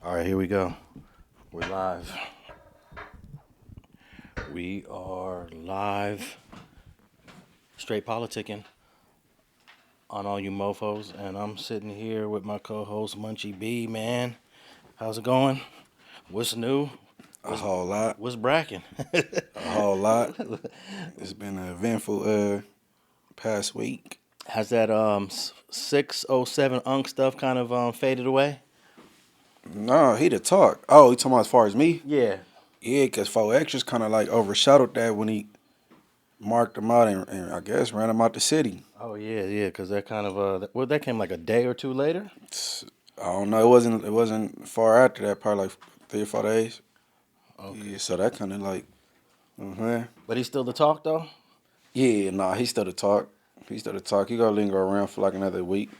All right, here we go. We're live. We are live. Straight Politicking on all you mofos. And I'm sitting here with my co-host, Munchie B, man. How's it going? What's new? A whole lot. What's bracking? A whole lot. It's been an eventful past week. Has that 607 Unk stuff kind of faded away? No, he the talk. Oh, you talking about as far as me? Yeah. Yeah, because 4X's kind of like overshadowed that when he marked him out and I guess ran him out the city. Oh, yeah, because that kind of, that came like a day or two later? I don't know. It wasn't far after that, probably like 3 or 4 days. Okay. Yeah, so that kind of like, But he's still the talk, though? Yeah, nah, he's still the talk. He's still the talk. He gonna linger around for like another week.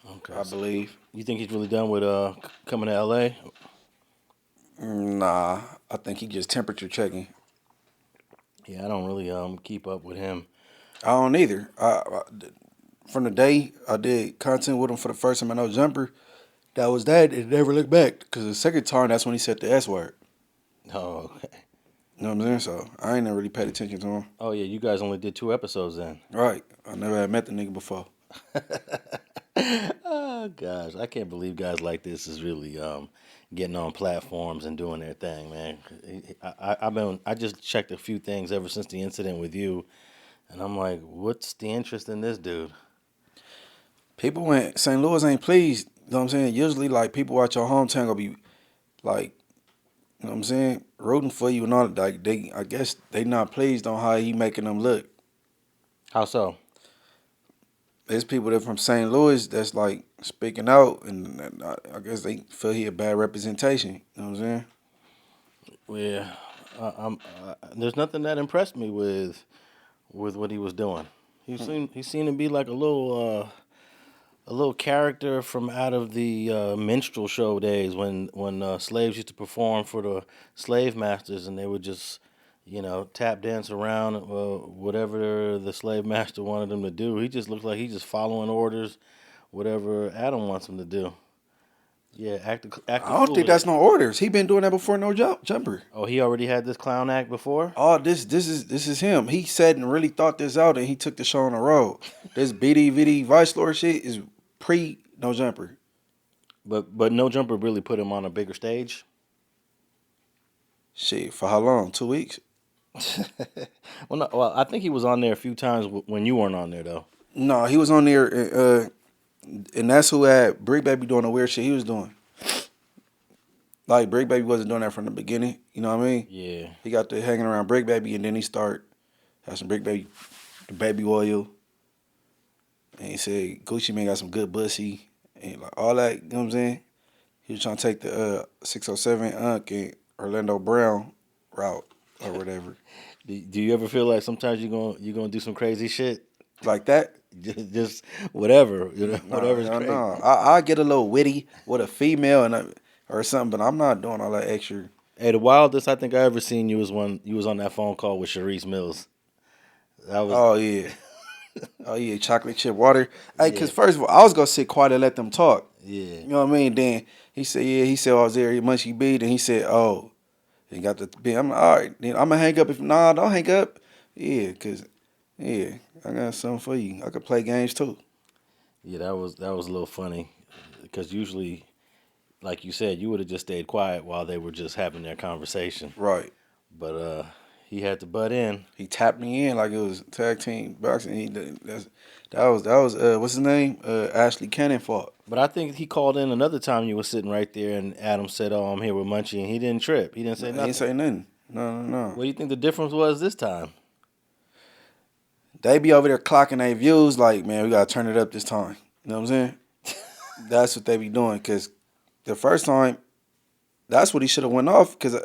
Okay. I believe. You think he's really done with coming to LA? Nah, I think he just temperature checking. Yeah, I don't really keep up with him. I don't either. From the day I did content with him for the first time at No Jumper, that was that. It never looked back. Because the second time, that's when he said the S word. Oh, okay. You know what I'm saying? So I ain't never really paid attention to him. Oh, yeah, you guys only did 2 episodes then. Right. I never had met the nigga before. Oh, gosh. I can't believe guys like this is really getting on platforms and doing their thing, man. I just checked a few things ever since the incident with you, and I'm like, what's the interest in this dude? People went, St. Louis ain't pleased. You know what I'm saying? Usually, like, people out your hometown gonna be, like, you know what I'm saying, rooting for you and all that. Like, I guess they not pleased on how he making them look. How so? There's people that from St. Louis that's like speaking out, and I guess they feel he a bad representation. You know what I'm saying? Yeah, there's nothing that impressed me with what he was doing. He seemed to be like a little character from out of the minstrel show days when slaves used to perform for the slave masters, and they would just, tap dance around whatever the slave master wanted them to do. He just looked like he's just following orders, whatever Adam wants him to do. Yeah, act I don't think that's no orders. He been doing that before No Jumper. Oh, he already had this clown act before? Oh, this is him. He said and really thought this out, and he took the show on the road. This BD Vice Lord shit is pre No Jumper. But No Jumper really put him on a bigger stage? Shit, for how long? 2 weeks? Well, I think he was on there a few times when you weren't on there, though. No, he was on there, and that's who had Brick Baby doing the weird shit he was doing. Like, Brick Baby wasn't doing that from the beginning. You know what I mean? Yeah. He got to hanging around Brick Baby, and then he had some Brick Baby, the baby oil. And he said, Gucci Mane got some good pussy. And like all that, you know what I'm saying? He was trying to take the 607 Unk and Orlando Brown route or whatever. Do you ever feel like sometimes you're gonna do some crazy shit? Like that? Just whatever, whatever's crazy. No. I get a little witty with a female or something, but I'm not doing all that extra. Hey, the wildest I think I ever seen you was when you was on that phone call with Charisse Mills. That was. Oh yeah. Oh yeah, chocolate chip water. Hey, cause first of all, I was gonna sit quiet and let them talk. Yeah. You know what I mean? Then he said, I was there, Munchie B. Then he said, oh, he got the B. I'm like, all right, then I'm gonna hang up. Don't hang up. Yeah, cause I got something for you. I could play games too. Yeah, that was a little funny, because usually, like you said, you would have just stayed quiet while they were just having their conversation. Right. But he had to butt in. He tapped me in like it was tag team boxing. That was what's his name? Ashley Cannon fought. But I think he called in another time you were sitting right there, and Adam said, "Oh, I'm here with Munchie," and he didn't trip. He didn't say nothing. He didn't say nothing. No. What do you think the difference was this time? They be over there clocking their views like, man, we gotta turn it up this time. You know what I'm saying? That's what they be doing. Cause the first time, that's what he should have went off. Cause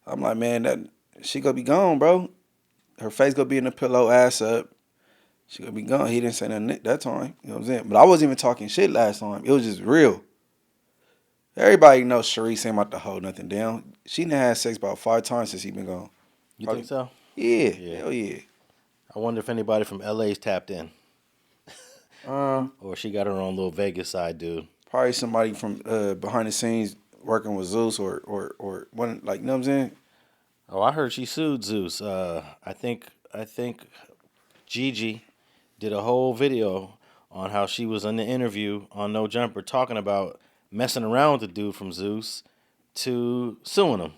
I'm like, man, she gonna be gone, bro. Her face gonna be in the pillow, ass up. She gonna be gone. He didn't say nothing that time. You know what I'm saying? But I wasn't even talking shit last time. It was just real. Everybody knows Charisse ain't about to hold nothing down. She done had sex about 5 times since he been gone. You think so? Yeah. Hell yeah. I wonder if anybody from LA's tapped in. Or she got her own little Vegas side dude. Probably somebody from behind the scenes working with Zeus or one, like, you know what I'm saying? Oh, I heard she sued Zeus. I think Gigi did a whole video on how she was in the interview on No Jumper talking about messing around with the dude from Zeus to suing him.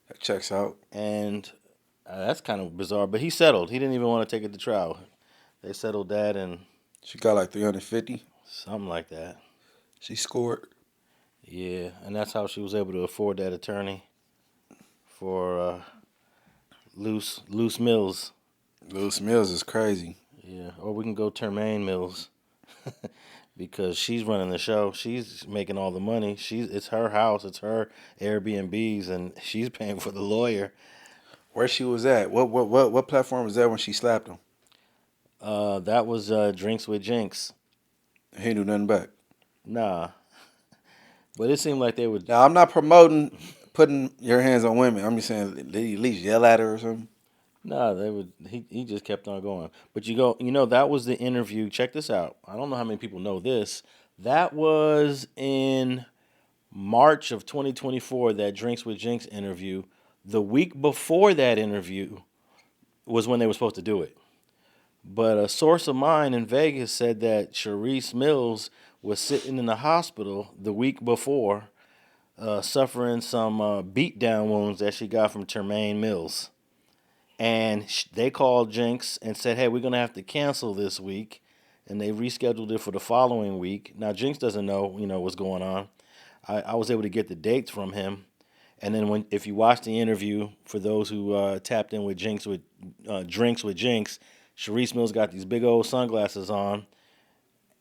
That checks out. And that's kind of bizarre. But he settled. He didn't even want to take it to trial. They settled that and She got like 350. something like that. She scored. Yeah, and that's how she was able to afford that attorney for Luce Mills. Luce Mills is crazy. Yeah, or we can go Termaine Mills because she's running the show. She's making all the money. It's her house, it's her Airbnbs, and she's paying for the lawyer. Where she was at? What platform was that when she slapped him? That was Drinks with Jinx. He knew nothing back. Nah, but it seemed like they would. Now I'm not promoting putting your hands on women. I'm just saying, did he at least yell at her or something? Nah, they would. He just kept on going. But that was the interview. Check this out. I don't know how many people know this. That was in March of 2024. That Drinks with Jinx interview. The week before that interview was when they were supposed to do it. But a source of mine in Vegas said that Charisse Mills was sitting in the hospital the week before, suffering some beatdown wounds that she got from Termaine Mills. And they called Jinx and said, hey, we're going to have to cancel this week. And they rescheduled it for the following week. Now, Jinx doesn't know, what's going on. I was able to get the dates from him. And then if you watch the interview, for those who tapped in with Drinks with Jinx, Charisse Mills got these big old sunglasses on.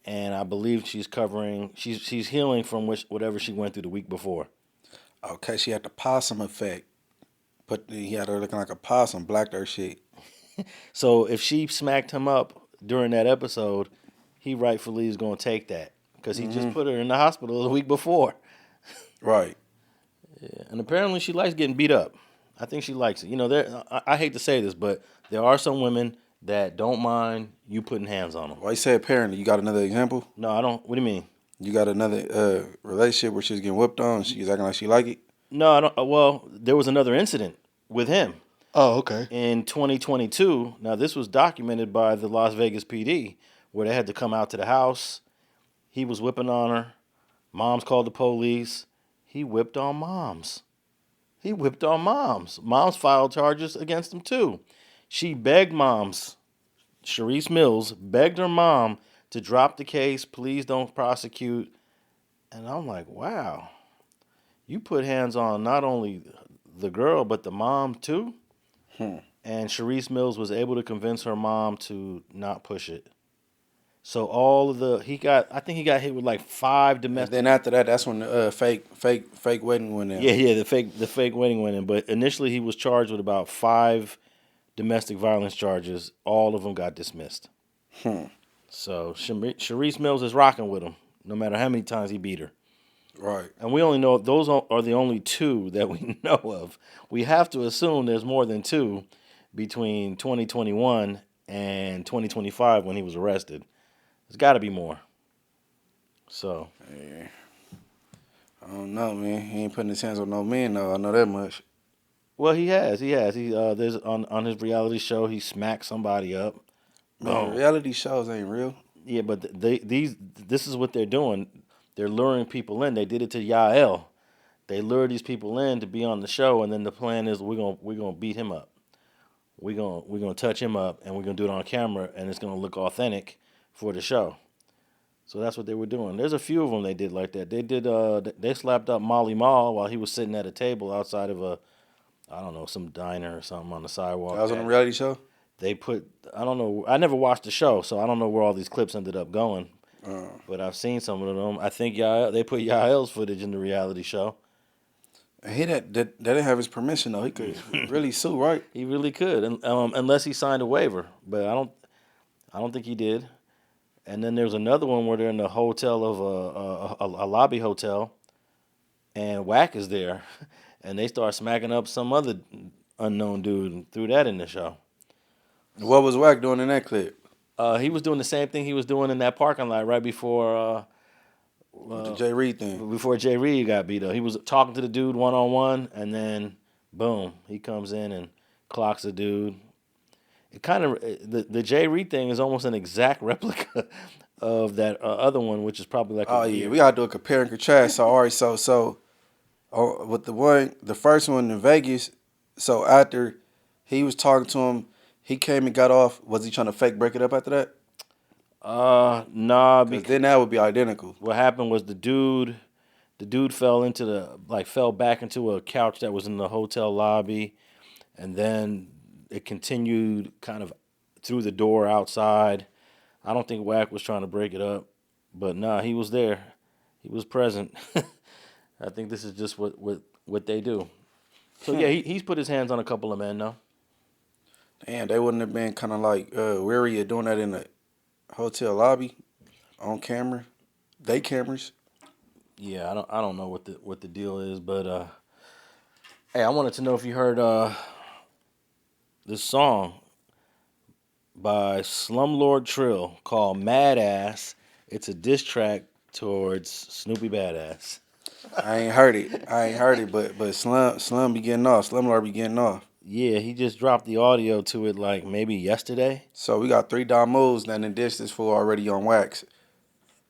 And I believe she's healing from whatever she went through the week before. Okay, she had the possum effect. But he had her looking like a possum, blacked her shit. So if she smacked him up during that episode, he rightfully is going to take that. Because he just put her in the hospital the week before. Right. Yeah, and apparently she likes getting beat up. I think she likes it. I hate to say this, but there are some women that don't mind you putting hands on them. Why you say apparently? You got another example? No, I don't. What do you mean? You got another relationship where she's getting whipped on and she's acting like she like it? No, I don't. Well, there was another incident with him. Oh, okay. In 2022. Now, this was documented by the Las Vegas PD, where they had to come out to the house. He was whipping on her. Moms called the police. He whipped on moms. Moms filed charges against him, too. She begged moms. Charisse Mills begged her mom to drop the case. Please don't prosecute. And I'm like, wow. You put hands on not only the girl, but the mom, too? And Charisse Mills was able to convince her mom to not push it. So I think he got hit with like 5 domestic. And then after that, that's when the fake wedding went in. Yeah, the fake wedding went in. But initially he was charged with about 5 domestic violence charges. All of them got dismissed. So Charisse Mills is rocking with him, no matter how many times he beat her. Right. And we only know those are the only 2 that we know of. We have to assume there's more than 2 between 2021 and 2025 when he was arrested. There's got to be more. So. Yeah. I don't know, man. He ain't putting his hands on no men, though. I know that much. Well, he has. There's on his reality show, he smacked somebody up. Man, reality shows ain't real. Yeah, but this is what they're doing. They're luring people in. They did it to Yael. They lure these people in to be on the show, and then the plan is we're gonna beat him up. We're gonna touch him up, and we're gonna do it on camera, and it's gonna look authentic for the show. So that's what they were doing. There's a few of them they did like that. They slapped up Molly Mall while he was sitting at a table outside of some diner or something on the sidewalk. That was on a reality show? I don't know. I never watched the show, so I don't know where all these clips ended up going. But I've seen some of them. I think they put Yael's footage in the reality show. They didn't have his permission though. He could really sue, right? He really could, unless he signed a waiver. But I don't think he did. And then there's another one where they're in the hotel of a lobby hotel, and Wack is there, and they start smacking up some other unknown dude and threw that in the show. What was Wack doing in that clip? He was doing the same thing he was doing in that parking lot right before With the Jay Reed thing. Before Jay Reed got beat up, he was talking to the dude one-on-one, and then boom, he comes in and clocks the dude. It kind of the Jay Reed thing is almost an exact replica of that other one, which is probably like. Oh yeah, we gotta do a compare and contrast. So all right, so with the first one in Vegas. So after he was talking to him, he came and got off. Was he trying to fake break it up after that? Nah, because then that would be identical. What happened was the dude fell back into a couch that was in the hotel lobby, and then it continued kind of through the door outside. I don't think Wack was trying to break it up, but nah, he was there. He was present. I think this is just what they do. So yeah, he's put his hands on a couple of men, though. Damn, they wouldn't have been kind of like wary of doing that in the hotel lobby on camera, they cameras. Yeah, I don't know what the deal is, but hey, I wanted to know if you heard this song by Slumlord Trill called "BadAzz." It's a diss track towards Snoopy BadAzz. I ain't heard it, but Slum be getting off. Slumlord be getting off. Yeah, he just dropped the audio to it like maybe yesterday. So we got 3 Damos that in dish this fool already on wax.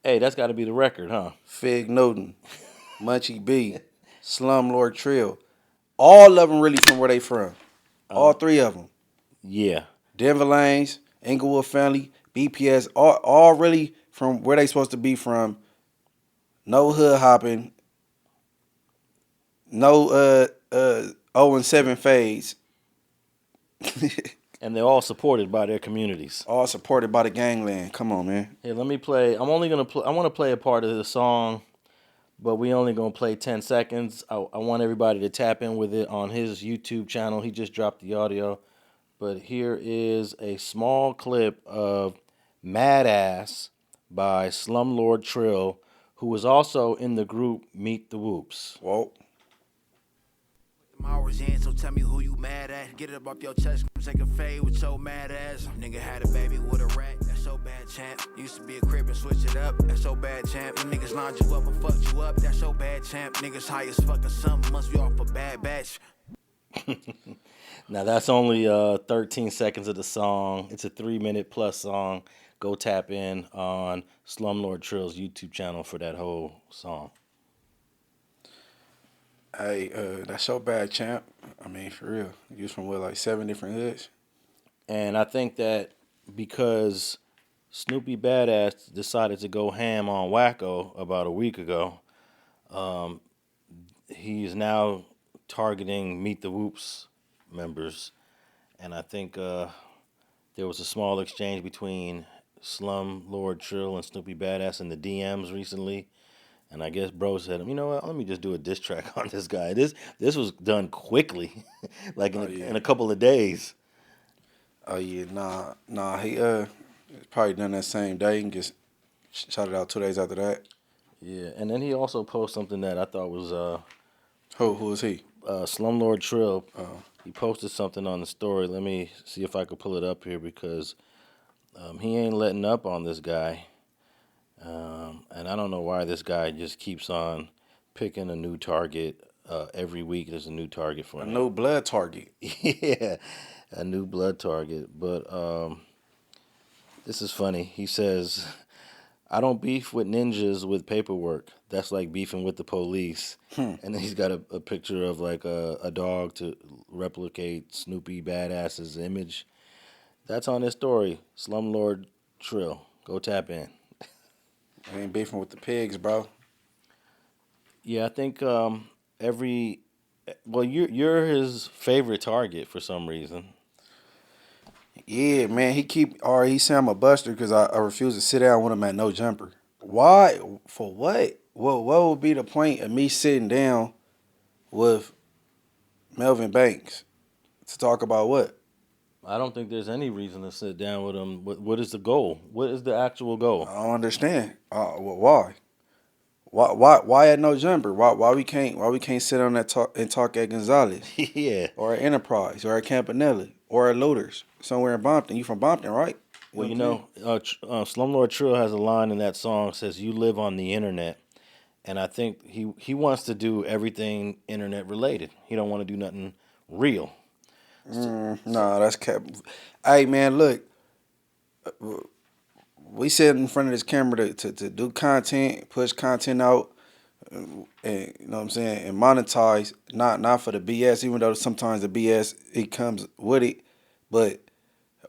Hey, that's got to be the record, huh? Fig Newton, Munchie B, Slumlord Trill. All of them really from where they from. All 3 of them. Yeah. Denver Lanes, Inglewood Family, BPS, all really from where they supposed to be from. No hood hopping. No 0-7 fades. And they're all supported by their communities. All supported by the gangland. Come on, man. Here, let me play. I want to play a part of the song, but we only gonna play 10 seconds. I want everybody to tap in with it on his YouTube channel. He just dropped the audio, but here is a small clip of "BadAzz" by Slumlord Trill, who was also in the group Meet the Whoops. Whoa. Hours in, so tell me who you mad at. Get it up off your chest, take a fade with your mad ass. Nigga had a baby with a rat, that's so bad, champ. Used to be a crib and switch it up, that's so bad, champ. You niggas lined you up and fucked you up, that's so bad, champ. Niggas high as fuck or something, must be off a bad batch. Now that's only 13 seconds of the song. It's a 3-minute plus song. Go tap in on Slumlord Trill's YouTube channel for that whole song. Hey, that's so bad, champ. I mean, for real. You was from what, like 7 different hoods? And I think that because Snoopy BadAzz decided to go ham on Wacko about a week ago, he is now targeting Meet the Whoops members. And I think there was a small exchange between Slumlord Trill and Snoopy BadAzz in the DMs recently. And I guess bro said, you know what, let me just do a diss track on this guy. This was done quickly, like in a couple of days. Oh, yeah, nah, he probably done that same day and just shot it out 2 days after that. Yeah, and then he also posted something that I thought was... Who is he? Slumlord Trill. He posted something on the story. Let me see if I could pull it up here because he ain't letting up on this guy. And I don't know why this guy just keeps on picking a new target. Every week there's a new target for him. A new blood target. Yeah, a new blood target. But this is funny. He says, I don't beef with ninjas with paperwork. That's like beefing with the police. And then he's got a picture of like a dog to replicate Snoopy BadAzz's image. That's on his story. Slumlord Trill. Go tap in. I ain't beefing with the pigs, bro. Yeah, I think you're his favorite target for some reason. Yeah, man, he say I'm a buster because I refuse to sit down with him at no jumper. Why? For what? What would be the point of me sitting down with Melvin Banks to talk about what? I don't think there's any reason to sit down with him. What is the goal? What is the actual goal? I don't understand. Why? Why at no jumper? Why we can't sit on that and talk at Gonzalez? Yeah. Or at Enterprise or at Campanelli or at Looters somewhere in Bompton. You from Bompton, right? Well, Slumlord Trill has a line in that song says, "You live on the internet." And I think he wants to do everything internet related. He don't want to do nothing real. Nah, that's cap. Hey man, look, we sit in front of this camera to do content, push content out, and you know what I'm saying, and monetize. Not for the BS, even though sometimes the BS it comes with it. But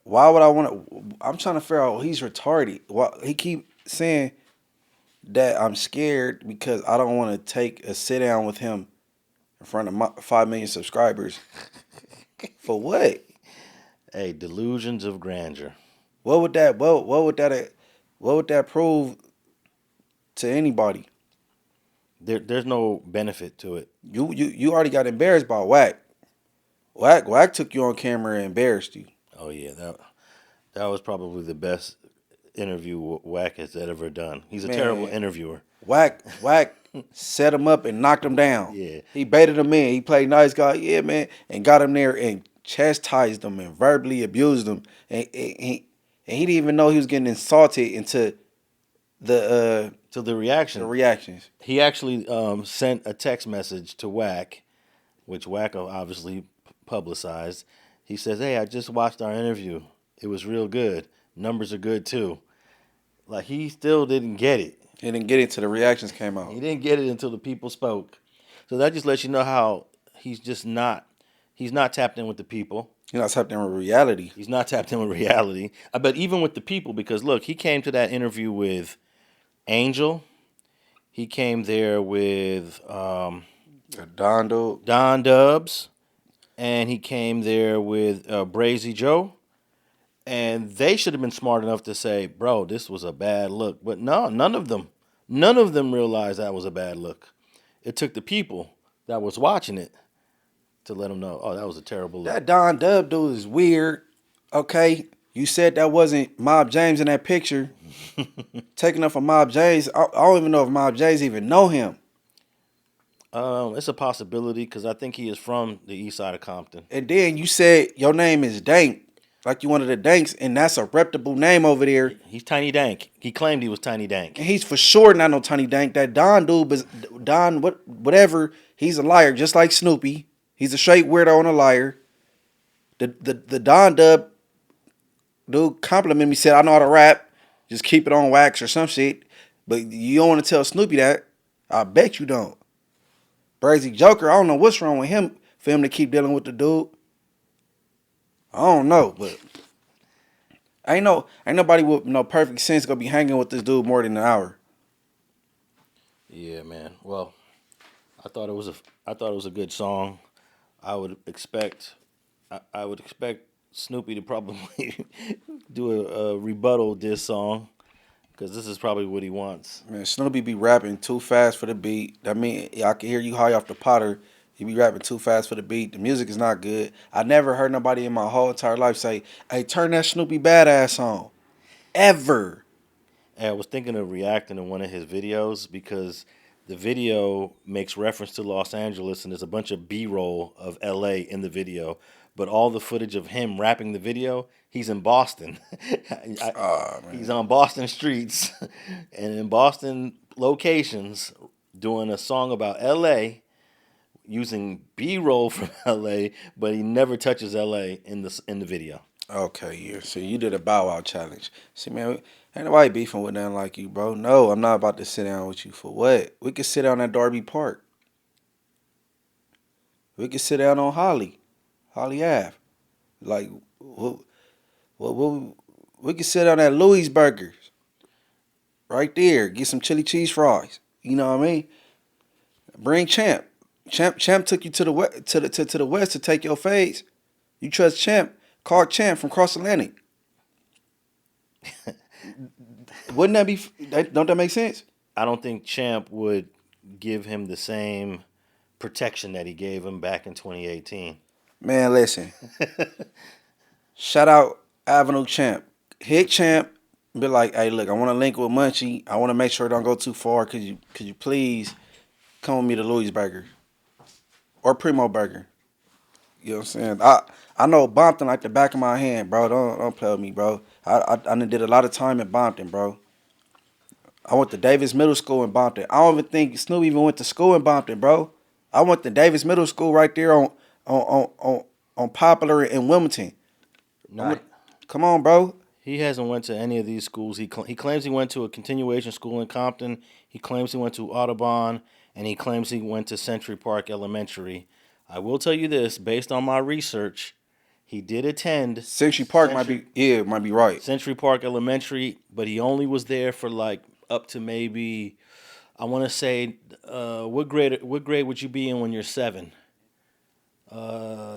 why would I want to? I'm trying to figure out he's retarded. Why he keep saying that I'm scared because I don't want to take a sit down with him in front of 5 million subscribers. For what? Hey, delusions of grandeur. What would that prove to anybody? There's no benefit to it. You already got embarrassed by Wack. Wack took you on camera and embarrassed you. Oh yeah, that was probably the best interview Wack has ever done. He's a terrible interviewer. Wack set him up and knocked him down. Yeah. He baited him in. He played nice guy, yeah, man, and got him there and chastised him and verbally abused him. And he didn't even know he was getting insulted into the reactions. He actually sent a text message to Wack, which Wack obviously publicized. He says, "Hey, I just watched our interview. It was real good. Numbers are good too." Like he still didn't get it. He didn't get it till the reactions came out. He didn't get it until the people spoke. So that just lets you know how he's not tapped in with the people. He's not tapped in with reality. He's not tapped in with reality. But even with the people, because look, he came to that interview with Angel. He came there with Don Dubs. And he came there with Brazy Joe. And they should have been smart enough to say, bro, this was a bad look. But no, none of them realized that was a bad look. It took the people that was watching it to let them know, oh, that was a terrible look. That Don Dub dude is weird. Okay, you said that wasn't Mob James in that picture. Taking up for Mob James. I don't even know if Mob James even know him. It's a possibility because I think he is from the east side of Compton. And then you said your name is Dank. Like you one of the Danks, and that's a reputable name over there. He's Tiny Dank. He claimed he was Tiny Dank. And he's for sure not no Tiny Dank. That Don dude, whatever, he's a liar, just like Snoopy. He's a straight weirdo and a liar. The Don Dub dude complimented me, said, I know how to rap. Just keep it on wax or some shit. But you don't want to tell Snoopy that. I bet you don't. Brazy Joker, I don't know what's wrong with him for him to keep dealing with the dude. I don't know, but ain't nobody with no perfect sense gonna be hanging with this dude more than an hour. Yeah, man. Well, I thought it was a good song. I would expect Snoopy to probably do a rebuttal diss song because this is probably what he wants. Man, Snoopy be rapping too fast for the beat. I mean, I can hear you high off the Potter. You be rapping too fast for the beat. The music is not good. I never heard nobody in my whole entire life say, hey, turn that Snoopy BadAzz on. Ever. And I was thinking of reacting to one of his videos because the video makes reference to Los Angeles and there's a bunch of B-roll of LA in the video. But all the footage of him rapping the video, he's in Boston. He's on Boston streets and in Boston locations doing a song about LA using B-roll from LA, but he never touches LA in the video. Okay, yeah. So you did a Bow Wow challenge. See, man, ain't nobody beefing with nothing like you, bro. No, I'm not about to sit down with you for what? We could sit down at Darby Park. We could sit down on Holly Ave. Like, we could sit down at Louis Burgers. Right there. Get some chili cheese fries. You know what I mean? Bring Champ. Champ took you to the west to take your fades. You trust Champ? Call Champ from Cross Atlantic. Wouldn't that be? Don't that make sense? I don't think Champ would give him the same protection that he gave him back in 2018. Man, listen. Shout out Avenue Champ. Hit Champ. Be like, hey, look, I want to link with Munchie. I want to make sure it don't go too far. Could you please come with me to Louis Burger? Or Primo Burger. You know what I'm saying? I know Bompton like the back of my hand, bro. Don't play with me, bro. I done did a lot of time in Bompton, bro. I went to Davis Middle School in Bompton. I don't even think Snoop even went to school in Bompton, bro. I went to Davis Middle School right there on Poplar in Wilmington. Nah, Come on, bro. he hasn't went to any of these schools. He claims he went to a continuation school in Compton. He claims he went to Audubon, and he claims he went to Century Park Elementary. I will tell you this, based on my research, he did attend Century Park might be right. Century Park Elementary, but he only was there for like up to maybe, I want to say, what grade would you be in when you're 7?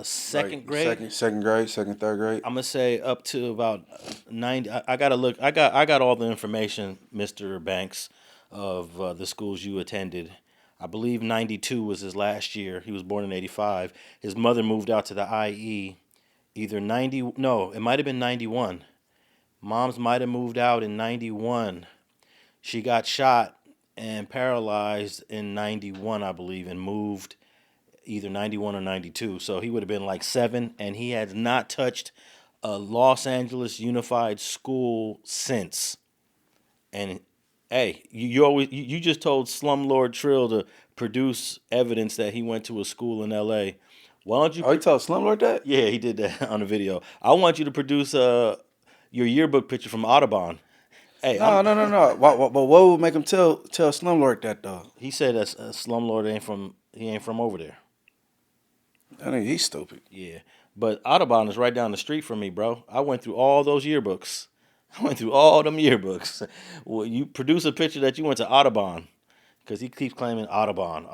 Second grade. Second grade, third grade. I'm gonna say up to about 90. I gotta look. I got all the information, Mr. Banks, of the schools you attended. I believe 92 was his last year. He was born in 85. His mother moved out to the IE. Either 90. No, it might have been 91. Mom's might have moved out in 91. She got shot and paralyzed in 91, I believe, and moved either 91 or 92. So he would have been like 7, and he has not touched a Los Angeles Unified School since. And hey, you just told Slumlord Trill to produce evidence that he went to a school in L.A. Why don't you? Oh, you told Slumlord that? Yeah, he did that on the video. I want you to produce your yearbook picture from Audubon. Hey, No. But what would make him tell Slumlord that though? He said that Slumlord ain't from over there. I think he's stupid. Yeah, but Audubon is right down the street from me, bro. I went through all those yearbooks. I went through all them yearbooks. Well, you produce a picture that you went to Audubon, because he keeps claiming Audubon.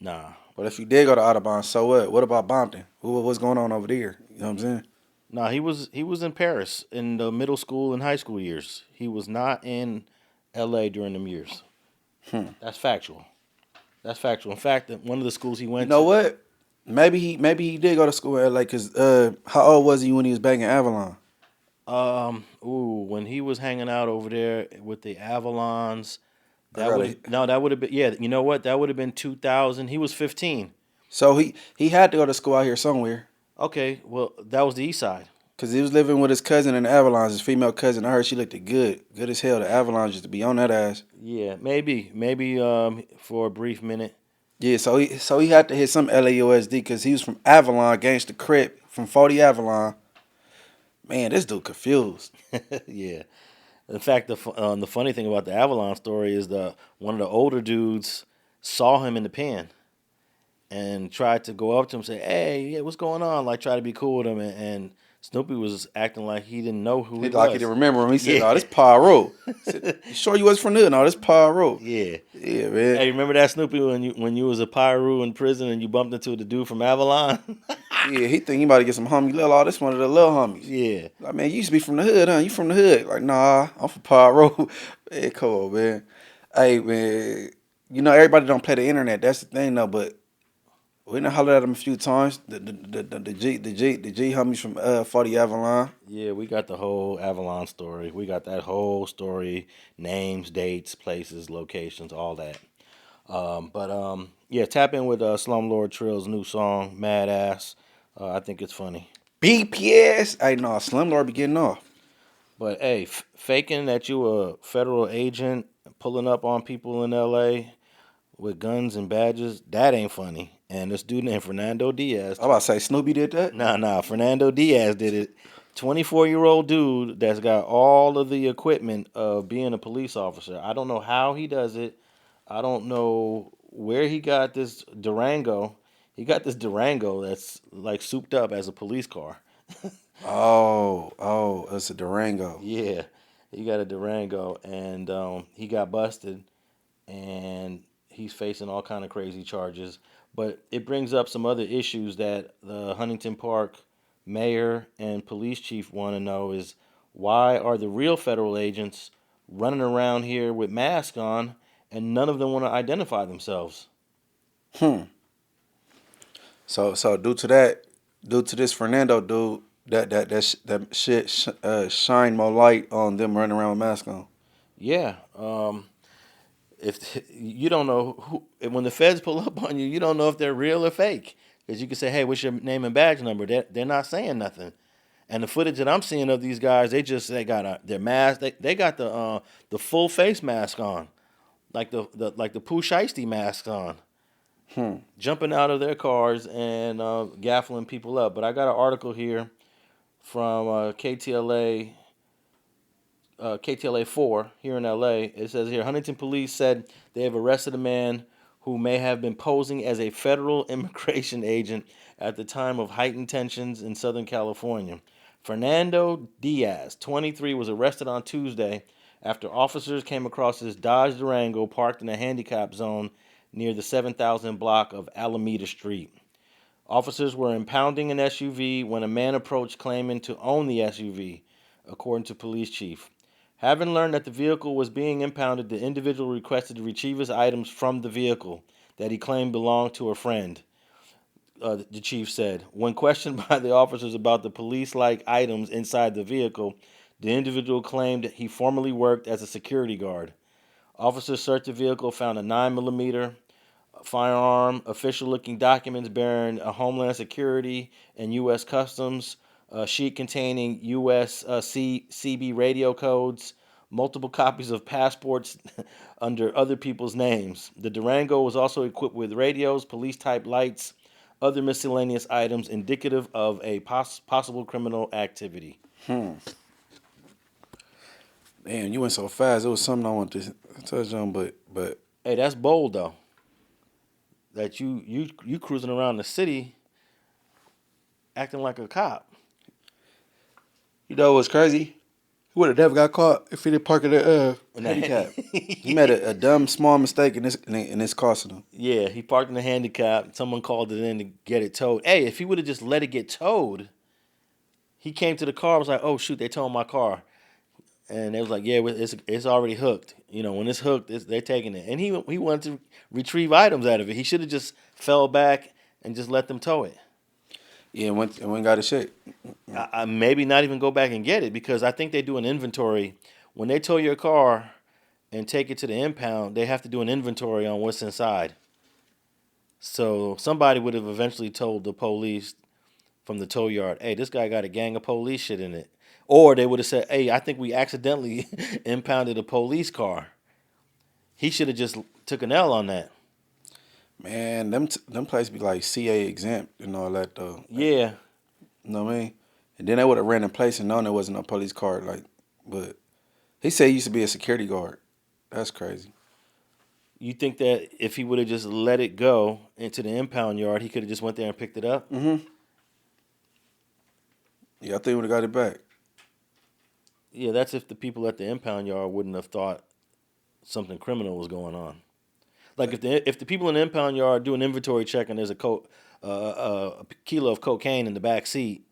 Nah. But if you did go to Audubon, so what? What about Bompton? What's going on over there? You know what I'm saying? Nah, he was in Paris in the middle school and high school years. He was not in L.A. during them years. That's factual. In fact, one of the schools he went You know to. what? Maybe he did go to school in LA because how old was he when he was banging Avalon? When he was hanging out over there with the Avalons, that Really? would have been, yeah, you know what? That would have been 2000. He was 15. So he had to go to school out here somewhere Okay, well, that was the east side. because he was living with his cousin in the Avalons, his female cousin. I heard she looked good as hell. The Avalons used to be on that ass. Yeah, maybe for a brief minute. Yeah, so he had to hit some LAUSD because he was from Avalon, Gangsta Crip, from 40 Avalon. Man, this dude confused. Yeah. In fact, the funny thing about the Avalon story is one of the older dudes saw him in the pen and tried to go up to him and say, "Hey, yeah, what's going on?" Like, try to be cool with him, and Snoopy was acting like he didn't know who he was. Like he didn't remember him. He said, Yeah. "Oh, this Pyro." You sure you was from there? No, this Pyro. Yeah. Yeah, man. Hey, remember that, Snoopy, when you was a Pyro in prison and you bumped into the dude from Avalon? Yeah, he think he about to get some homie lil. Oh, this one of the little homies. Yeah. Like, man, you used to be from the hood, huh? You from the hood? Like, nah, I'm from Pyro. Man, come on, man. Hey, man, you know everybody don't play the internet. That's the thing, though. But we done hollered at him a few times. The G homies from 40 Avalon. Yeah, we got the whole Avalon story. We got that whole story, names, dates, places, locations, all that. Yeah, tap in with Slumlord Trill's new song, Mad Ass. I think it's funny. BPS. Hey, no, Slumlord be getting off. But hey, faking that you a federal agent, pulling up on people in L.A. with guns and badges, that ain't funny. And this dude named Fernando Diaz. I'm about to say Snoopy did that. Nah, Fernando Diaz did it. 24-year-old dude that's got all of the equipment of being a police officer. I don't know how he does it. I don't know where he got this Durango. He got this Durango that's like souped up as a police car. Oh, it's a Durango. Yeah, he got a Durango, and he got busted, and he's facing all kind of crazy charges. But it brings up some other issues that the Huntington Park mayor and police chief want to know is why are the real federal agents running around here with masks on, and none of them want to identify themselves? So due to this Fernando dude, that shit shine more light on them running around with masks on. Yeah. If you don't know when the feds pull up on you, you don't know if they're real or fake. Because you can say, "Hey, what's your name and badge number?" They're not saying nothing, And the footage that I'm seeing of these guys, they got their mask. They got the full face mask on, like the Pooh Shiesty masks on, jumping out of their cars and gaffling people up. But I got an article here from KTLA 4 here in LA. It says here, Huntington police said they have arrested a man who may have been posing as a federal immigration agent at the time of heightened tensions in Southern California. Fernando Diaz, 23, was arrested on Tuesday after officers came across his Dodge Durango parked in a handicap zone near the 7,000 block of Alameda Street. Officers were impounding an SUV when a man approached claiming to own the SUV, according to police chief. Having learned that the vehicle was being impounded, the individual requested to retrieve his items from the vehicle that he claimed belonged to a friend, the chief said. When questioned by the officers about the police-like items inside the vehicle, the individual claimed he formerly worked as a security guard. Officers searched the vehicle, found a 9mm firearm, official-looking documents bearing a Homeland Security and U.S. Customs, a sheet containing U.S. CB radio codes, multiple copies of passports under other people's names. The Durango was also equipped with radios, police-type lights, other miscellaneous items indicative of a possible criminal activity. Man, you went so fast. It was something I wanted to touch on, but Hey, that's bold though. That you cruising around the city acting like a cop. you know what's crazy? He would have never got caught if he didn't park in the handicap. He made a dumb small mistake and it's costing him. Yeah, he parked in the handicap. Someone called it in to get it towed. Hey, if he would have just let it get towed, he came to the car, was like, oh shoot, they towed my car. And they was like, yeah, it's already hooked. You know, when it's hooked, they're taking it. And he wanted to retrieve items out of it. He should have just fell back and just let them tow it. Yeah, and went and got his shit. Maybe not even go back and get it, because I think they do an inventory. When they tow your car and take it to the impound, they have to do an inventory on what's inside. So somebody would have eventually told the police from the tow yard, hey, this guy got a gang of police shit in it. Or they would have said, hey, I think we accidentally impounded a police car. He should have just took an L on that. Man, them places be like CA exempt and all that though. Yeah. You know what I mean? And then they would have ran in place and known there wasn't no police car. But he said he used to be a security guard. That's crazy. You think that if he would have just let it go into the impound yard, he could have just went there and picked it up? Mm-hmm. Yeah, I think he would have got it back. Yeah, that's if the people at the impound yard wouldn't have thought something criminal was going on. Like if the people in the impound yard do an inventory check and there's a kilo of cocaine in the back seat,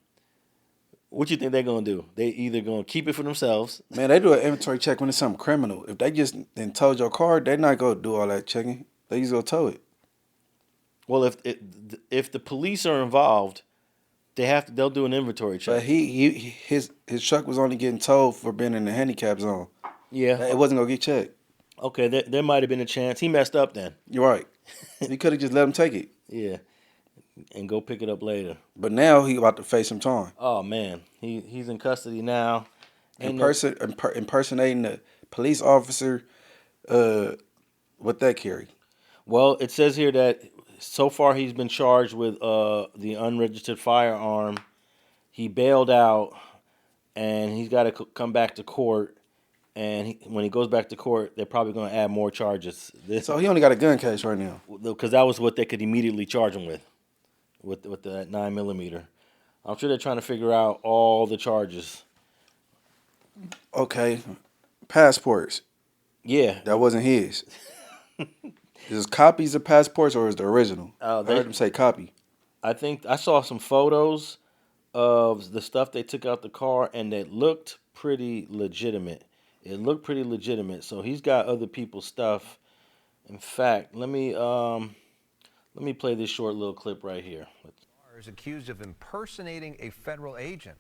what you think they're gonna do? They either gonna keep it for themselves. Man, they do an inventory check when it's something criminal. If they just then towed your car, they're not gonna do all that checking. They just gonna tow it. Well, if the police are involved, they'll do an inventory check. But his truck was only getting towed for being in the handicap zone. Yeah, it wasn't gonna get checked. Okay, there might have been a chance. He messed up then. You're right. He could have just let him take it. Yeah, and go pick it up later. But now he about to face some time. Oh man, he's in custody now. Impersonating the police officer. What that carry? Well, it says here that so far he's been charged with the unregistered firearm. He bailed out, and he's got to come back to court. And when he goes back to court, they're probably going to add more charges. So he only got a gun case right now. Because that was what they could immediately charge him with the 9mm. I'm sure they're trying to figure out all the charges. Okay, passports. Yeah, that wasn't his. Is it copies of passports or is the original? I heard him say copy. I think I saw some photos of the stuff they took out the car, and it looked pretty legitimate. So he's got other people's stuff. In fact, let me play this short little clip right here. Is accused of impersonating a federal agent.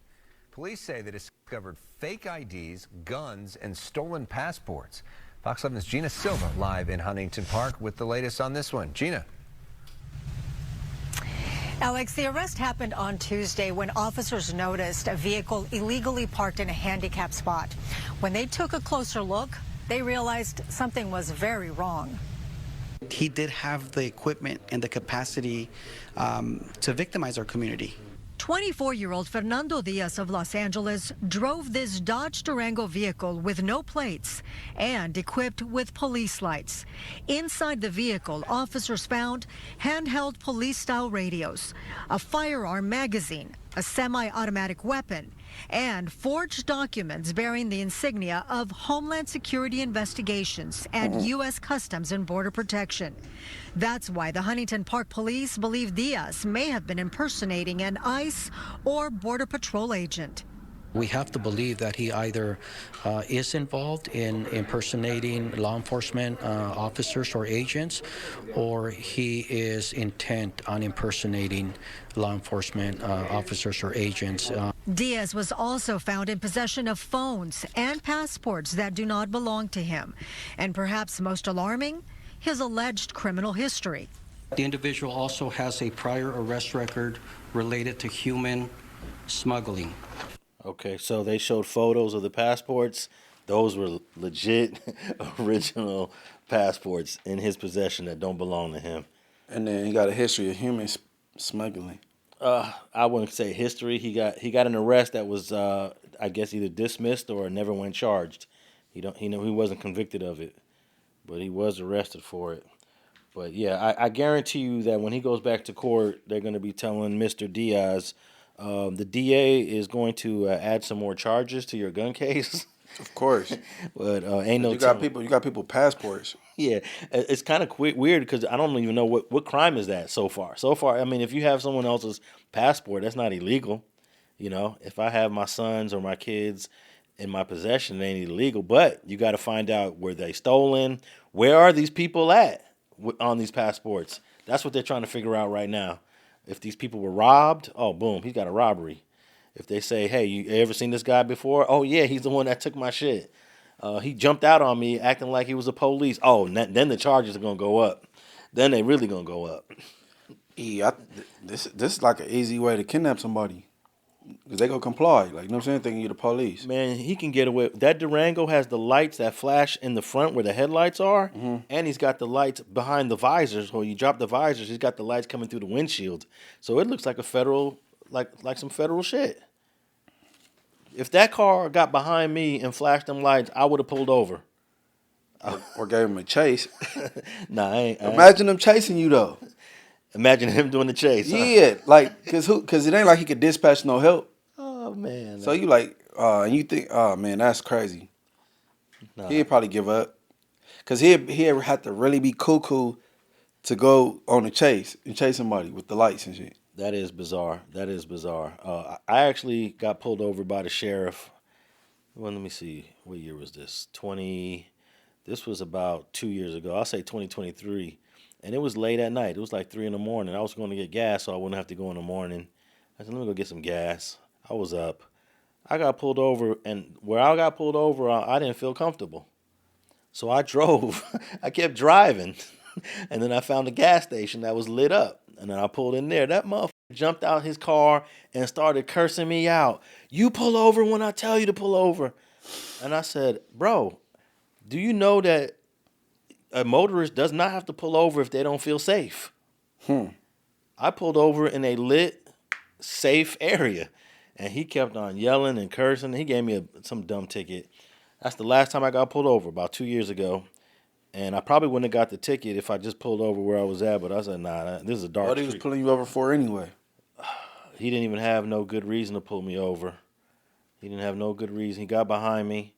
Police say they discovered fake IDs, guns, and stolen passports. Fox 11's Gina Silva live in Huntington Park with the latest on this one. Gina. Alex, the arrest happened on Tuesday when officers noticed a vehicle illegally parked in a handicap spot. When they took a closer look, they realized something was very wrong. He did have the equipment and the capacity to victimize our community. 24-year-old Fernando Diaz of Los Angeles drove this Dodge Durango vehicle with no plates and equipped with police lights. Inside the vehicle, officers found handheld police-style radios, a firearm magazine, a semi-automatic weapon, and forged documents bearing the insignia of Homeland Security Investigations and U.S. Customs and Border Protection. That's why the Huntington Park police believe Diaz may have been impersonating an ICE or Border Patrol agent. We have to believe that he either is involved in impersonating law enforcement officers or agents, or he is intent on impersonating law enforcement officers or agents. Diaz was also found in possession of phones and passports that do not belong to him. And perhaps most alarming, his alleged criminal history. The individual also has a prior arrest record related to human smuggling. Okay, so they showed photos of the passports. Those were legit, original passports in his possession that don't belong to him. And then he got a history of human smuggling. I wouldn't say history. He got an arrest that was, I guess, either dismissed or never went charged. He wasn't convicted of it, but he was arrested for it. But yeah, I guarantee you that when he goes back to court, they're going to be telling Mr. Diaz, the DA is going to add some more charges to your gun case. Of course. But ain't no. You got people passports. Yeah, it's kind of weird because I don't even know what crime is that so far. So far, I mean, if you have someone else's passport, that's not illegal. You know, if I have my sons or my kids in my possession, it ain't illegal. But you got to find out where they stolen. Where are these people at on these passports? That's what they're trying to figure out right now. If these people were robbed, oh, boom, he's got a robbery. If they say, hey, you ever seen this guy before? Oh, yeah, he's the one that took my shit. He jumped out on me acting like he was a police. Oh, then the charges are going to go up. Then they really going to go up. Yeah, this is like an easy way to kidnap somebody. Because they go comply. Like, you know what I'm saying? Thinking you're the police. Man, he can get away. That Durango has the lights that flash in the front where the headlights are. Mm-hmm. And he's got the lights behind the visors. When you drop the visors, he's got the lights coming through the windshield. So it looks like a federal, like some federal shit. If that car got behind me and flashed them lights, I would have pulled over. Or gave him a chase. Nah, I ain't. Imagine them chasing you, though. Imagine him doing the chase. Huh? Yeah, like, because it ain't like he could dispatch no help. Oh, man. So you like, and you think, oh, man, that's crazy. Nah. He'd probably give up. Because he'd have to really be cuckoo to go on a chase and chase somebody with the lights and shit. That is bizarre. I actually got pulled over by the sheriff. Well, let me see. What year was this? This was about 2 years ago. I'll say 2023. And it was late at night. It was like 3 in the morning. I was going to get gas so I wouldn't have to go in the morning. I said, let me go get some gas. I was up. I got pulled over, and where I got pulled over, I didn't feel comfortable. So I drove. I kept driving. And then I found a gas station that was lit up. And then I pulled in there. That motherfucker jumped out his car and started cursing me out. You pull over when I tell you to pull over. And I said, bro, do you know that a motorist does not have to pull over if they don't feel safe? I pulled over in a lit, safe area. And he kept on yelling and cursing. He gave me some dumb ticket. That's the last time I got pulled over, about 2 years ago. And I probably wouldn't have got the ticket if I just pulled over where I was at. But I said, nah, this is a dark street. What he was pulling you over for anyway? He didn't even have no good reason to pull me over. He didn't have no good reason. He got behind me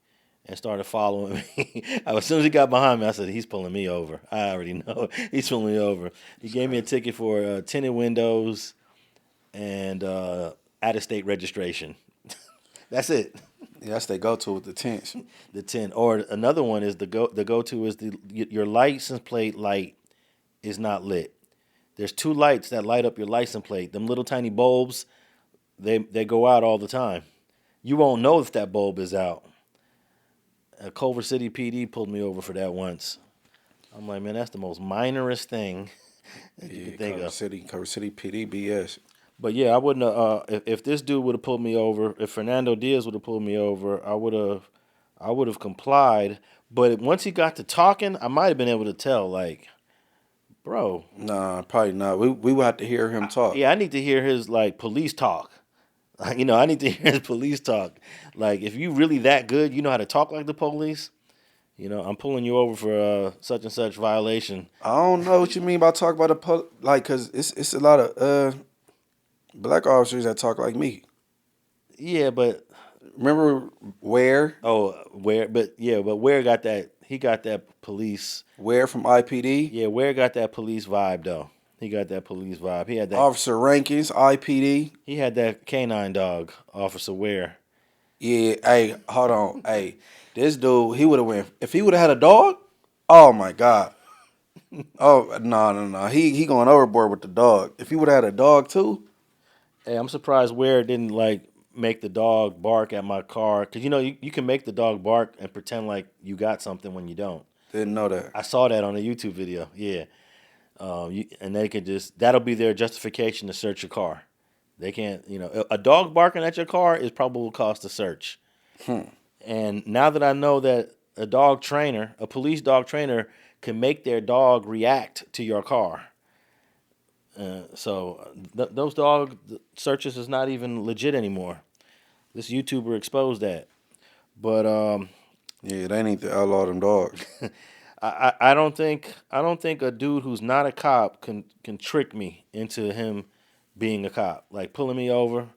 and started following me. As soon as he got behind me, I said, he's pulling me over. I already know. He's pulling me over. He gave me a ticket for tinted windows and out-of-state registration. That's it. Yeah, that's they go-to with the tints. The tint. Or another one is the go-to is your license plate light is not lit. There's 2 lights that light up your license plate. Them little tiny bulbs, they go out all the time. You won't know if that bulb is out. Culver City PD pulled me over for that once. I'm like, man, that's the most minorest thing. that you Yeah, can think of. Cover City PD BS. But yeah, I wouldn't have. If this dude would have pulled me over, if Fernando Diaz would have pulled me over, I would have complied. But once he got to talking, I might have been able to tell, like, bro. Nah, probably not. We would have to hear him talk. Yeah, I need to hear his like police talk. You know, I need to hear his police talk. Like, if you really that good, you know how to talk like the police. You know, I'm pulling you over for such and such violation. I don't know what you mean by talk about like, cause it's a lot of black officers that talk like me. Yeah, but Remember Ware? but Ware got that. He got that police. Ware from IPD? Yeah, Ware got that police vibe though. He got that police vibe. He had that Officer Rankins, IPD. He had that canine dog, Officer Ware. Yeah, hey, hold on. Hey, this dude, he would have went. If he would have had a dog, oh my God. Oh, no. He going overboard with the dog. If he would have had a dog too. Hey, I'm surprised Ware didn't like make the dog bark at my car. Because, you know, you can make the dog bark and pretend like you got something when you don't. Didn't know that. I saw that on a YouTube video. Yeah. And they could that'll be their justification to search your car. They can't, you know, a dog barking at your car is probable cause to search. And now that I know that a police dog trainer can make their dog react to your car. So those dog searches is not even legit anymore. This YouTuber exposed that. But yeah, they need to outlaw them dogs. I don't think a dude who's not a cop can trick me into him being a cop. Like pulling me over,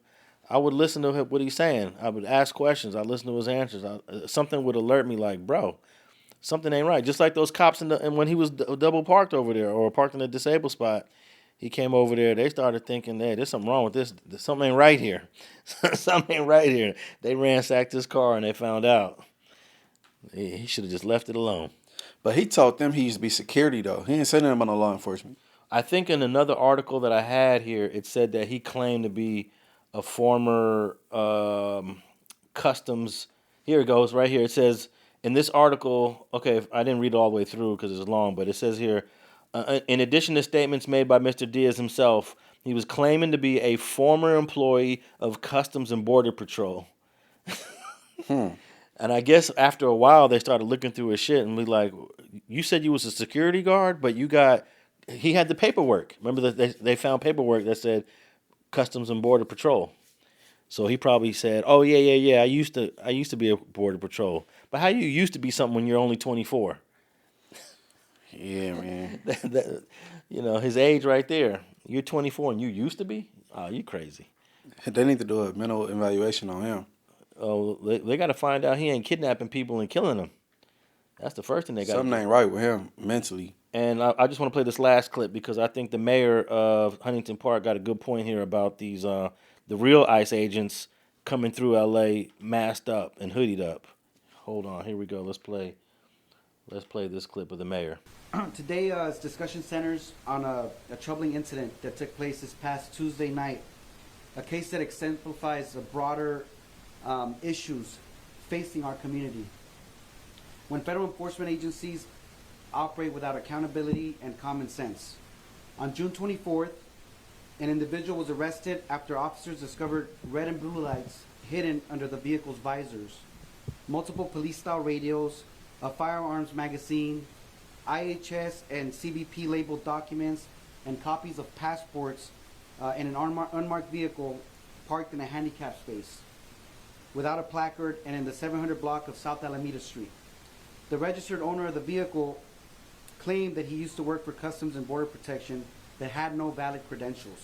I would listen to what he's saying. I would ask questions. I listen to his answers. Something would alert me, like, bro, something ain't right. Just like those cops and when he was double parked over there or parked in a disabled spot, he came over there. They started thinking, hey, there's something wrong with this. Something ain't right here. Something ain't right here. They ransacked his car and they found out. He should have just left it alone. But he told them he used to be security, though. He didn't say nothing about no law enforcement. I think in another article that I had here, it said that he claimed to be a former customs. Here it goes, right here. It says in this article, okay, I didn't read it all the way through because it's long, but it says here, in addition to statements made by Mr. Diaz himself, he was claiming to be a former employee of Customs and Border Patrol. And I guess after a while, they started looking through his shit and be like, you said you was a security guard, but he had the paperwork. Remember that they found paperwork that said Customs and Border Patrol. So he probably said, oh, yeah. I used to be a Border Patrol. But how you used to be something when you're only 24? Yeah, man. You know, his age right there. You're 24 and you used to be? Oh, you crazy. They need to do a mental evaluation on him. Oh, they got to find out he ain't kidnapping people and killing them. That's the first thing they got to do. Something ain't right with him mentally. And I just want to play this last clip because I think the mayor of Huntington Park got a good point here about these the real ICE agents coming through L.A. masked up and hoodied up. Hold on, here we go. Let's play this clip of the mayor. Today's discussion centers on a troubling incident that took place this past Tuesday night, a case that exemplifies the broader issues facing our community. When federal enforcement agencies operate without accountability and common sense. On June 24th, an individual was arrested after officers discovered red and blue lights hidden under the vehicle's visors, multiple police-style radios, a firearms magazine, IHS and CBP labeled documents, and copies of passports in an unmarked vehicle parked in a handicap space without a placard and in the 700 block of South Alameda Street. The registered owner of the vehicle claimed that he used to work for Customs and Border Protection that had no valid credentials.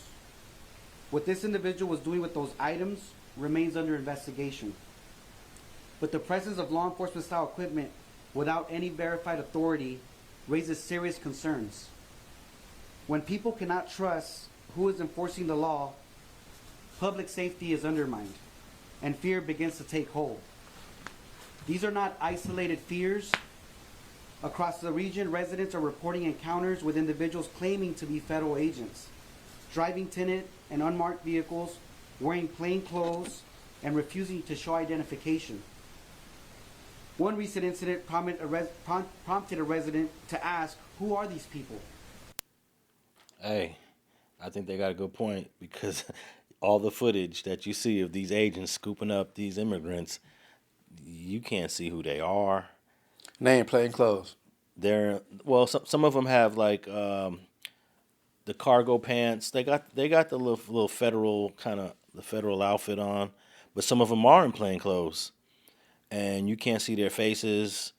What this individual was doing with those items remains under investigation. But the presence of law enforcement style equipment without any verified authority raises serious concerns. When people cannot trust who is enforcing the law, public safety is undermined and fear begins to take hold. These are not isolated fears. Across the region, residents are reporting encounters with individuals claiming to be federal agents, driving tinted and unmarked vehicles, wearing plain clothes, and refusing to show identification. One recent incident prompted a resident to ask, who are these people? Hey, I think they got a good point because all the footage that you see of these agents scooping up these immigrants, you can't see who they are. And they ain't plain clothes. They're well, some of them have like the cargo pants. They got the little federal kind of the federal outfit on, but some of them are in plain clothes, and you can't see their faces.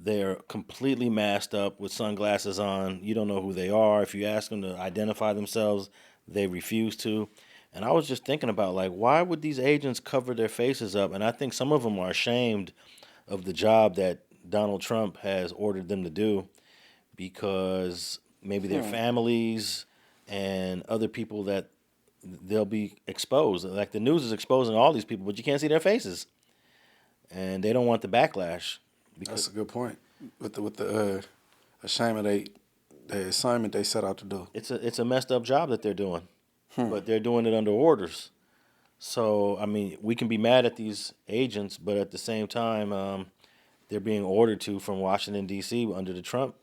They're completely masked up with sunglasses on. You don't know who they are. If you ask them to identify themselves, they refuse to. And I was just thinking about, like, why would these agents cover their faces up? And I think some of them are ashamed of the job that Donald Trump has ordered them to do because maybe their families and other people that they'll be exposed. Like the news is exposing all these people, but you can't see their faces. And they don't want the backlash. That's a good point. With the assignment they set out to do. It's a messed up job that they're doing, but they're doing it under orders. So I mean, we can be mad at these agents, but at the same time, they're being ordered to from Washington D.C. under the Trump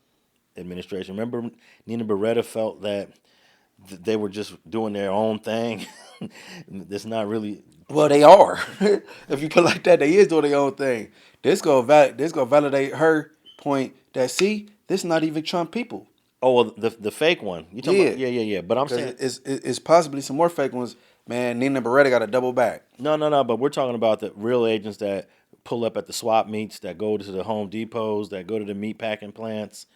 administration. Remember, Nina Beretta felt that they were just doing their own thing. It's not really. Well, they are. If you put it like that, they is doing their own thing. This gonna validate her point that this not even Trump people. Oh, well, the fake one. You talking about? Yeah. But I'm saying it's possibly some more fake ones. Man, Nina Beretta got a double back. No. But we're talking about the real agents that pull up at the swap meets, that go to the Home Depots, that go to the meat packing plants.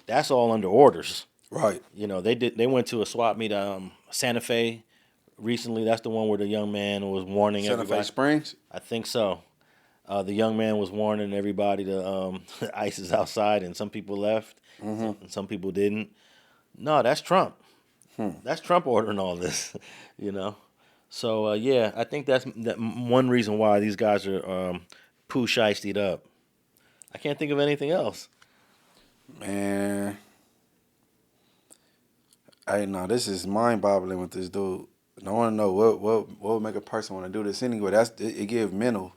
That's all under orders. Right. You know, they went to a swap meet, Santa Fe, recently. That's the one where the young man was warning everybody. Santa Fe Springs? I think so. The young man was warning everybody to ICE is outside, and some people left, and some people didn't. No, that's Trump. That's Trump ordering all this, you know. So yeah, I think that's one reason why these guys are poo shiestied up. I can't think of anything else. Man, this is mind-boggling with this dude. I want to know what would make a person want to do this anyway. It give mental.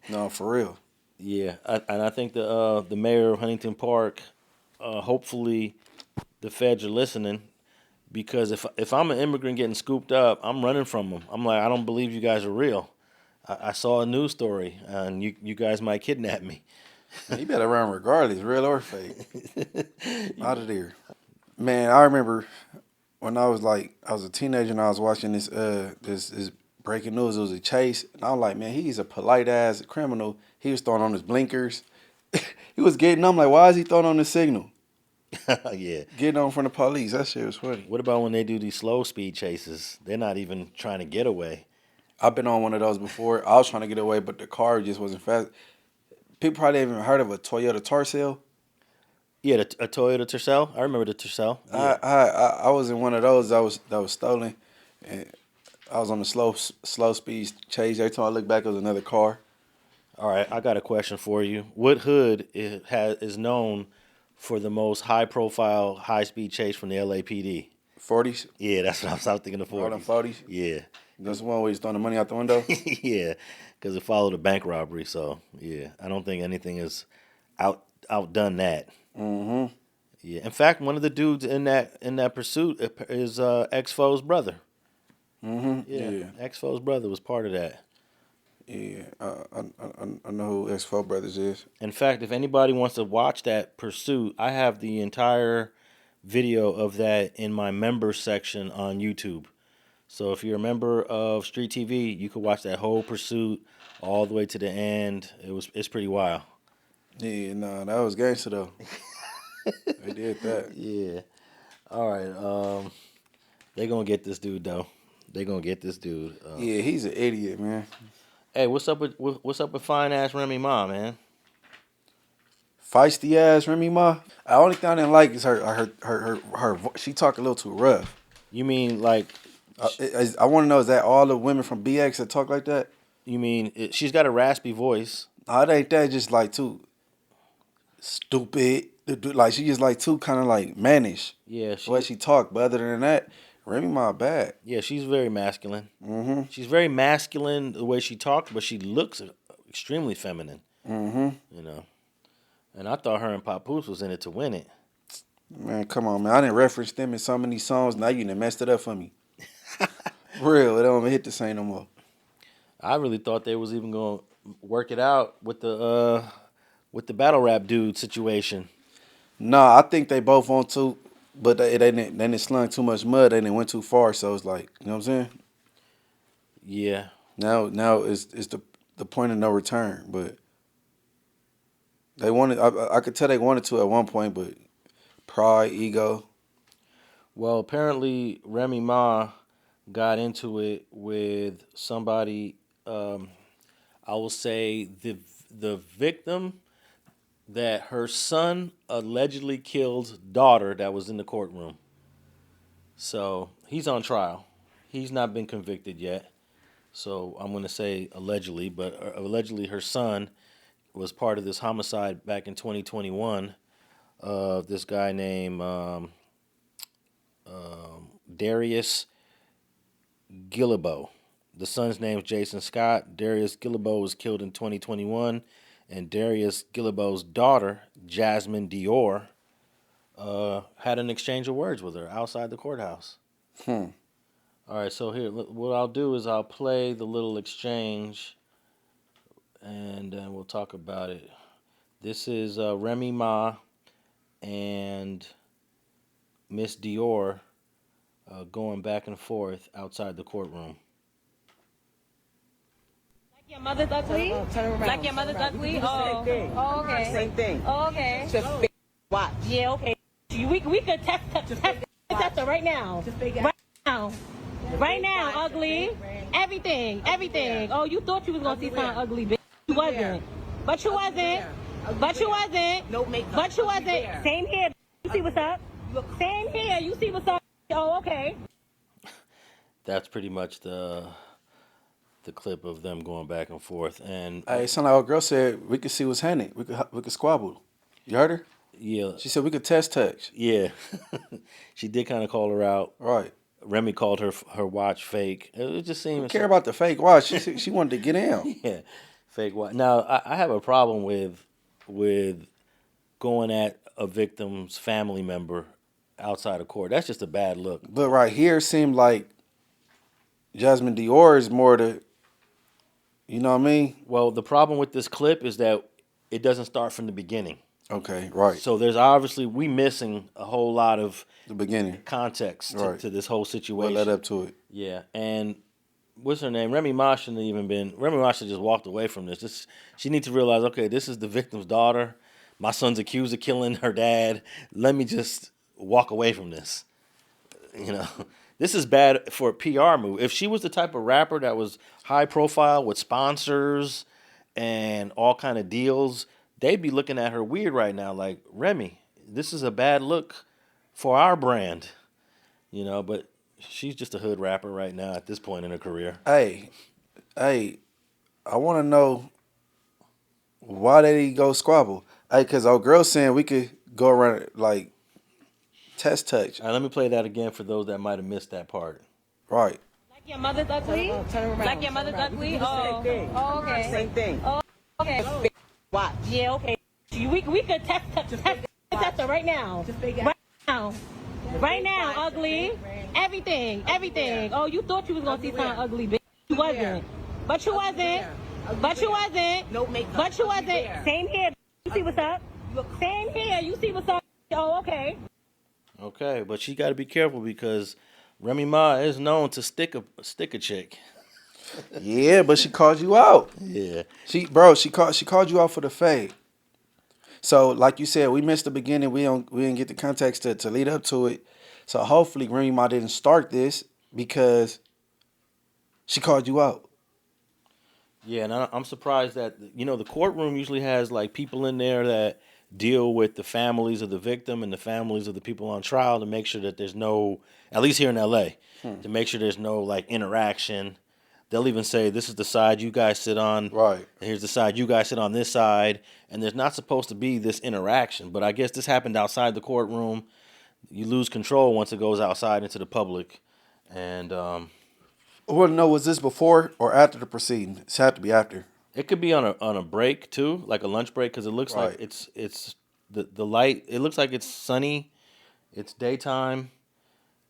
No, for real. Yeah, and I think the mayor of Huntington Park, hopefully, the feds are listening, because if I'm an immigrant getting scooped up, I'm running from them. I'm like, I don't believe you guys are real. I saw a news story, and you guys might kidnap me. Man, you better run regardless, real or fake. Out of there. Man, I remember when I was a teenager and I was watching this breaking news. It was a chase, and I was like, man, he's a polite ass criminal. He was throwing on his blinkers. He was getting on. I'm like, why is he throwing on the signal? Yeah. Getting on from the police. That shit was funny. What about when they do these slow speed chases? They're not even trying to get away. I've been on one of those before. I was trying to get away, but the car just wasn't fast. People probably haven't even heard of a Toyota Tercel. Yeah, a Toyota Tercel. I remember the Tercel. Yeah. I was in one of those that was stolen, and I was on the slow speed chase. Every time I look back, it was another car. All right, I got a question for you. What hood is known for the most high profile high speed chase from the LAPD? 40s. Yeah, that's what I was thinking of. 40s. All them 40s. Yeah. That's the one where he's throwing the money out the window. Yeah, because it followed a bank robbery. So yeah, I don't think anything has outdone that. Mm-hmm. Yeah. In fact, one of the dudes in that pursuit is X-Fo's brother. Mm-hmm. Yeah. X-Fo's brother was part of that. Yeah, I know who X4 Brothers is. In fact, if anybody wants to watch that pursuit, I have the entire video of that in my members section on YouTube. So if you're a member of Street TV, you could watch that whole pursuit all the way to the end. It's pretty wild. Yeah, no, that was gangster though. They did that. Yeah. All right. They gonna get this dude though. They gonna get this dude. Yeah, he's an idiot, man. Hey, what's up with fine ass Remy Ma, man? Feisty ass Remy Ma. The only thing I didn't like is her. She talk a little too rough. You mean like? I want to know, is that all the women from BX that talk like that? You mean she's got a raspy voice? No, it ain't that. Just like too stupid. Like she just like too kind of like mannish. Yeah. The way she talk, but other than that, Remy Ma bad. Yeah, she's very masculine. Mm-hmm. She's very masculine the way she talks, but she looks extremely feminine. Mm-hmm. You know. And I thought her and Papoose was in it to win it. Man, come on, man. I didn't reference them in so many songs. Now you done messed it up for me. Real, it don't even hit the same no more. I really thought they was even going to work it out with the battle rap dude situation. Nah, I think they both want to, but they didn't slung too much mud. They didn't went too far, so it's like, you know what I'm saying? Yeah. Now it's the point of no return, but they wanted. I could tell they wanted to at one point, but pride, ego. Well, apparently Remy Ma got into it with somebody. I will say the victim that her son allegedly killed daughter that was in the courtroom. So he's on trial. He's not been convicted yet. So I'm going to say allegedly, but allegedly her son was part of this homicide back in 2021 of this guy named DARRIUS Gillebeaux. The son's name is Jason Scott. DARRIUS Gillebeaux was killed in 2021, and DARRIUS Gillebeau's daughter, Jazmine Dior, had an exchange of words with her outside the courthouse. All right, so here, what I'll do is I'll play the little exchange, and then we'll talk about it. This is Remy Ma and Miss Dior going back and forth outside the courtroom. Like your mother's ugly? Like your mother's ugly? Oh, okay. Same thing. Oh, okay. Just watch. Yeah, okay. We could test her right now. Right now. Right now, ugly. Everything. Oh, you thought you was gonna see something ugly, bitch. You wasn't. But you wasn't. No makeup. But you wasn't. Same here. You see what's up? Same here. You see what's up? Oh, okay. That's pretty much the clip of them going back and forth. And Hey, sound like our girl said we could see what's happening. We could squabble. You heard her? yeah, She said we could test touch. yeah, she did kind of call her out. Right. Remy called her watch fake. It just seemed Care about the fake watch. She wanted to get in. yeah, fake watch. Now I have a problem with going at a victim's family member outside of court. That's just a bad look. But right here seemed like Jazmine Dior is more the, you know what I mean? Well, the problem with this clip is that it doesn't start from the beginning. Okay, right. So there's obviously we missing a whole lot of The beginning. context Right. to this whole situation. What led up to it? Yeah, and what's her name? Remy Ma shouldn't have even been. Remy Ma should have just walked away from this. She needs to realize, okay, this is the victim's daughter. My son's accused of killing her dad. Let me just walk away from this. You know, this is bad for a PR move. If she was the type of rapper that was high profile with sponsors and all kind of deals, they'd be looking at her weird right now. Like, Remy, this is a bad look for our brand. You know, but she's just a hood rapper right now at this point in her career. Hey, I want to know why they didn't go squabble. Hey, because our girl saying we could go around like test touch. All right, let me play that again for those that might have missed that part. Right. Like your mother's ugly? Like your mother's ugly? Oh, okay. Same thing. Oh, okay. Watch. Yeah, okay. We could test her right now. Right now. Right now, ugly. Everything. Oh, you thought you was gonna see something ugly, bitch. You wasn't. But you wasn't. No makeup. But you wasn't. Same here. You see what's up? Same here. You see what's up? Oh, okay. Okay, but she got to be careful because Remy Ma is known to stick a chick. Yeah, but she called you out. Yeah. She called you out for the fade. So like you said, we missed the beginning. We didn't get the context to lead up to it. So hopefully Remy Ma didn't start this because she called you out. Yeah, and I'm surprised that, you know, the courtroom usually has like people in there that deal with the families of the victim and the families of the people on trial to make sure that there's no, at least here in LA, to make sure there's no like interaction. They'll even say, this is the side you guys sit on. Right. Here's the side you guys sit on this side. And there's not supposed to be this interaction. But I guess this happened outside the courtroom. You lose control once it goes outside into the public. And I want to know, was this before or after the proceeding? It's had to be after. it could be on a break too, like a lunch break, because it looks like Right. it's the light. It looks like it's sunny It's daytime,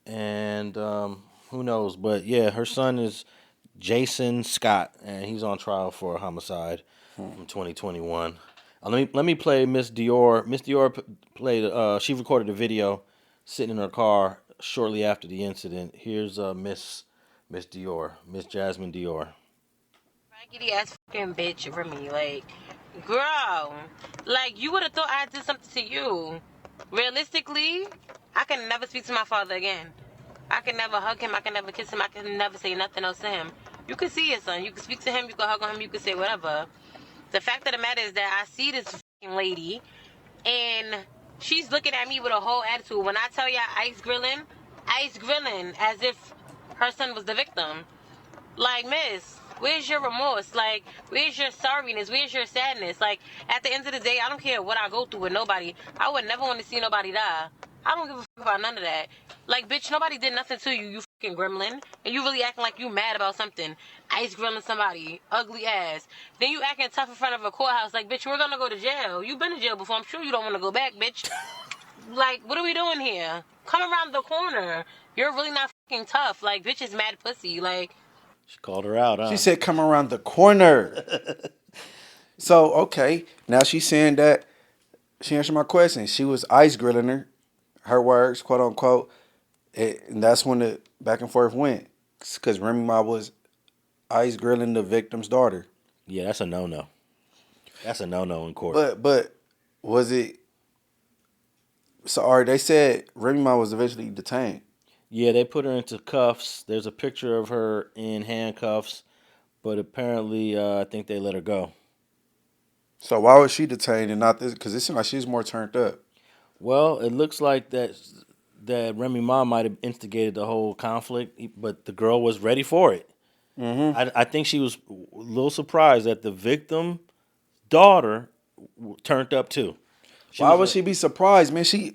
and who knows? But yeah, her son is Jason Scott, and he's on trial for a homicide from 2021. Let me play Miss Dior. Miss Dior played. She recorded a video sitting in her car shortly after the incident. Here's Miss Dior, Miss Jazmine Dior. Raggedy ass fucking bitch, Remy. Like, girl, like you would have thought I did something to you. Realistically, I can never speak to my father again. I can never hug him. I can never kiss him. I can never say nothing else to him. You can see your son. You can speak to him. You can hug on him. You can say whatever. The fact of the matter is that I see this fucking lady, and she's looking at me with a whole attitude. When I tell y'all ice grilling as if her son was the victim. Like, miss, where's your remorse? Like, where's your sorriness? Where's your sadness? Like, at the end of the day, I don't care what I go through with nobody. I would never want to see nobody die. I don't give a fuck about none of that. Like, bitch, nobody did nothing to you, you fucking gremlin. And you really acting like you mad about something. Ice grilling somebody. Ugly ass. Then you acting tough in front of a courthouse. Like, bitch, we're gonna go to jail. You've been to jail before. I'm sure you don't want to go back, bitch. Like, what are we doing here? Come around the corner. You're really not fucking tough. Like, bitch is mad pussy. Like, She called her out, huh? She said, come around the corner. So, okay. Now she's saying that she answered my question. She was ice grilling her words, quote unquote. And that's when the back and forth went. Because Remy Ma was ice grilling the victim's daughter. Yeah, that's a no-no. That's a no-no in court. But was it... So, all right, they said Remy Ma was eventually detained. Yeah, they put her into cuffs. There's a picture of her in handcuffs, but apparently I think they let her go. So why was she detained and not this? Because it seemed like she was more turned up. Well, it looks like that Remy Ma might have instigated the whole conflict, but the girl was ready for it. Mm-hmm. I think she was a little surprised that the victim daughter turned up too. Why would she be surprised, man? She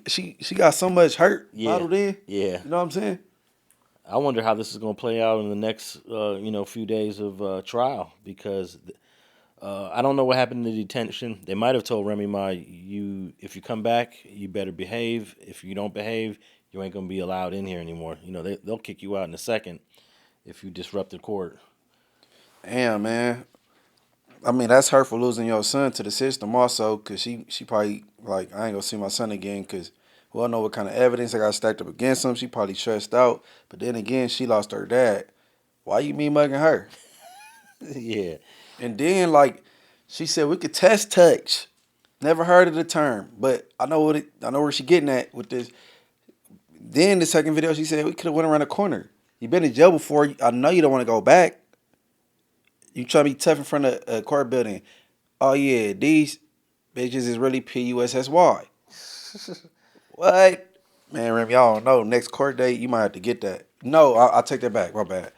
got so much hurt bottled in. Yeah. You know what I'm saying? I wonder how this is going to play out in the next few days of trial, because I don't know what happened in the detention. They might have told Remy Ma, if you come back, you better behave. If you don't behave, you ain't going to be allowed in here anymore. You know, they'll kick you out in a second if you disrupt the court. Damn, man. I mean, that's her for losing your son to the system also, because she probably, like, I ain't going to see my son again because we don't know what kind of evidence I got stacked up against him. She probably stressed out. But then again, she lost her dad. Why you mean mugging her? Yeah. And then, like, she said we could test touch. Never heard of the term, but I know where she getting at with this. Then the second video, she said we could have went around the corner. You been in jail before. I know you don't want to go back. You try to be tough in front of a court building. Oh yeah, these bitches is really PUSSY. What? Man, Rem, y'all don't know. Next court date, you might have to get that. No, I'll take that back. My bad.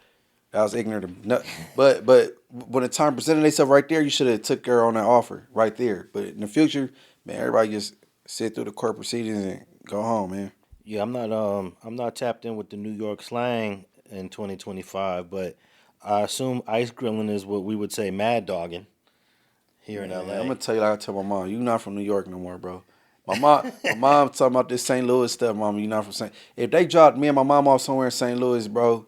I was ignorant. No, but when the time presented itself right there, you should have took her on that offer right there. But in the future, man, everybody just sit through the court proceedings and go home, man. Yeah, I'm not tapped in with the New York slang in 2025, but I assume ice grilling is what we would say mad dogging here in LA. I'm gonna tell you like I tell my mom, you not from New York no more, bro. My mom talking about this St. Louis stuff, mama. You not from St. If they dropped me and my mom off somewhere in St. Louis, bro,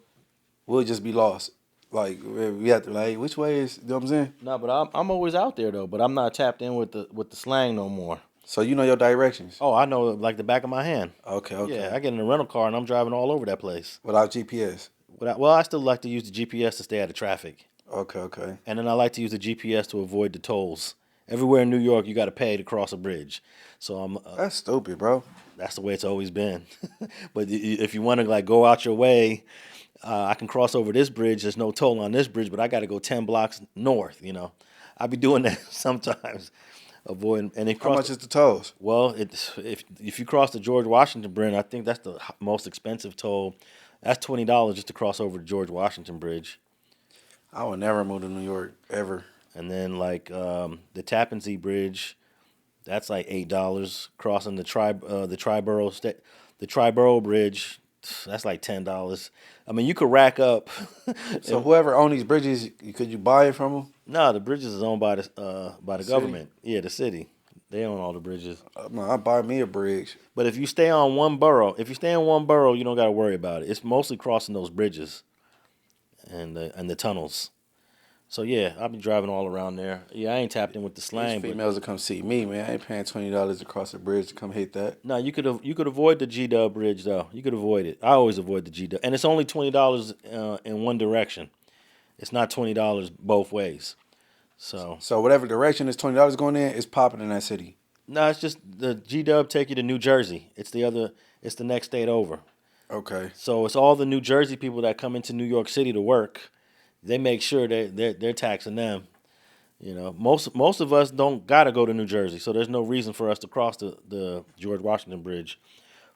we'll just be lost. Like we have to like, which way is? You know what I'm saying? No, but I'm always out there though. But I'm not tapped in with the slang no more. So you know your directions? Oh, I know like the back of my hand. Okay. Yeah, I get in a rental car and I'm driving all over that place without GPS. Well, I still like to use the GPS to stay out of traffic. Okay. And then I like to use the GPS to avoid the tolls. Everywhere in New York, you got to pay to cross a bridge. So I'm. That's stupid, bro. That's the way it's always been. But if you want to like go out your way, I can cross over this bridge. There's no toll on this bridge, but I got to go 10 blocks north. You know, I be doing that sometimes, avoiding. And how much is the tolls? Well, if you cross the George Washington Bridge, I think that's the most expensive toll. That's $20 just to cross over the George Washington Bridge. I would never move to New York ever. And then like the Tappan Zee Bridge, that's like $8. Crossing the Triborough Bridge, that's like $10. I mean, you could rack up. So whoever owns these bridges, could you buy it from them? No, the bridges is owned by the government. Yeah, the city. They own all the bridges. I buy me a bridge. But if you stay on one borough, you don't got to worry about it. It's mostly crossing those bridges and the tunnels. So yeah, I'll be driving all around there. Yeah, I ain't tapped in with the slang. These females will come see me, man. I ain't paying $20 across the bridge to come hit that. No, you could avoid the G-Dub bridge though. You could avoid it. I always avoid the G-Dub, and it's only $20 in one direction. It's not $20 both ways. So whatever direction is $20 going in, it's popping in that city. No, it's just the G-Dub take you to New Jersey. It's the next state over. Okay. So it's all the New Jersey people that come into New York City to work. They make sure they're taxing them. You know, most of us don't gotta go to New Jersey, so there's no reason for us to cross the George Washington Bridge.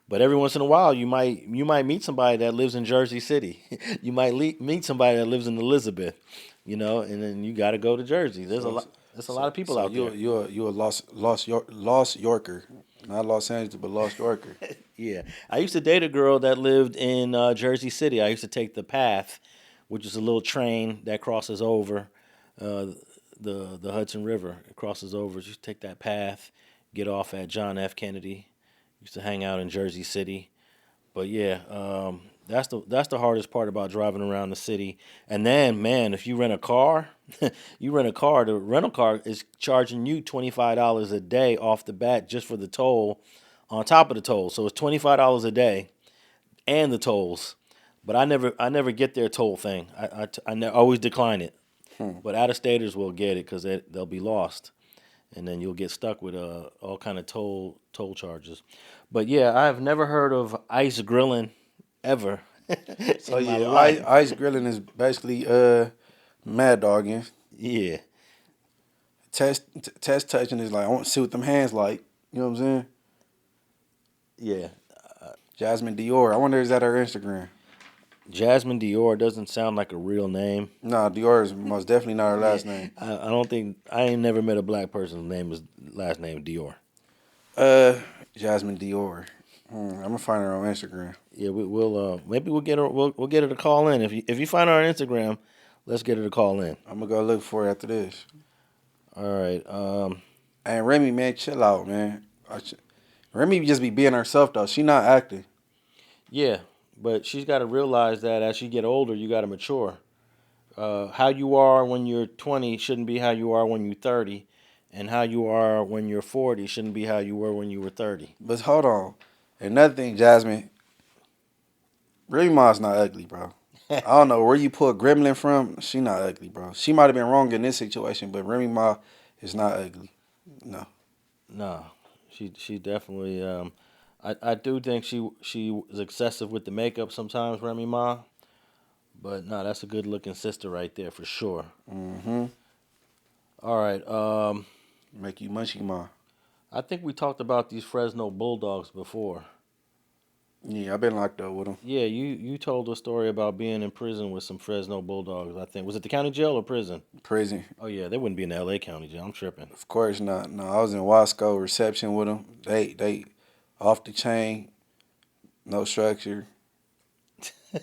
But every once in a while, you might meet somebody that lives in Jersey City. You might meet somebody that lives in Elizabeth. You know, and then you got to go to Jersey. There's a lot of people out there. You're a lost Yorker, not Los Angeles, but lost Yorker. Yeah, I used to date a girl that lived in Jersey City. I used to take the Path, which is a little train that crosses over the Hudson River. It crosses over. Just take that Path, get off at John F. Kennedy. Used to hang out in Jersey City, but yeah, that's the hardest part about driving around the city. And then, man, if you rent a car, the rental car is charging you $25 a day off the bat just for the toll, on top of the toll. So it's $25 a day, and the tolls. But I never get their toll thing. I always decline it. But out-of-staters will get it because they'll be lost, and then you'll get stuck with all kind of toll charges. But yeah, I've never heard of ice grilling ever. So yeah, ice grilling is basically mad dogging. Yeah. Test touching is like, I want to see what them hands like. You know what I'm saying? Yeah. Jazmine Dior. I wonder, is that her Instagram? Jazmine Dior doesn't sound like a real name. Nah, Dior is most definitely not her last name. I ain't never met a black person's last name Dior. Jazmine Dior. I'm gonna find her on Instagram. Yeah, we'll maybe we'll get her to call in. If you find her on Instagram, let's get her to call in. I'm gonna go look for her after this. All right. And Remy, man, chill out, man. Remy just be being herself though. She not acting. Yeah, but she's got to realize that as she get older, you got to mature. How you are when you're 20 shouldn't be how you are when you're 30, and how you are when you're 40 shouldn't be how you were when you were 30. But hold on. Another thing, Jazmine, Remy Ma's not ugly, bro. I don't know where you pull Gremlin from. She not ugly, bro. She might have been wrong in this situation, but Remy Ma is not ugly. No. No, she definitely. I do think she was excessive with the makeup sometimes, Remy Ma. But no, that's a good looking sister right there for sure. Mm-hmm. All right. Make you Munchie Ma. I think we talked about these Fresno Bull Dogs before. Yeah, I've been locked up with them. Yeah, you told a story about being in prison with some Fresno Bull Dogs, I think. Was it the county jail or prison? Prison. Oh, yeah, they wouldn't be in the L.A. county jail. I'm tripping. Of course not. No, I was in Wasco reception with them. They off the chain, no structure.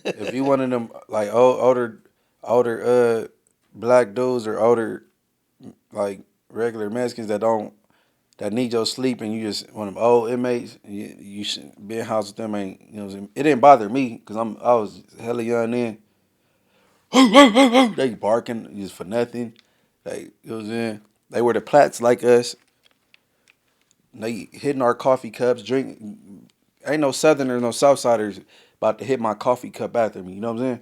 If you one of them, like, older black dudes or older, like, regular Mexicans that need your sleep, and you just one of them old inmates, you should be in house with them. Ain't, you know what I'm saying? It didn't bother me because I was hella young then. They barking just for nothing. They, you know what I'm saying? They were the plats like us. They hitting our coffee cups, drink. Ain't no Southerners, no Southsiders about to hit my coffee cup after me. You know what I'm saying?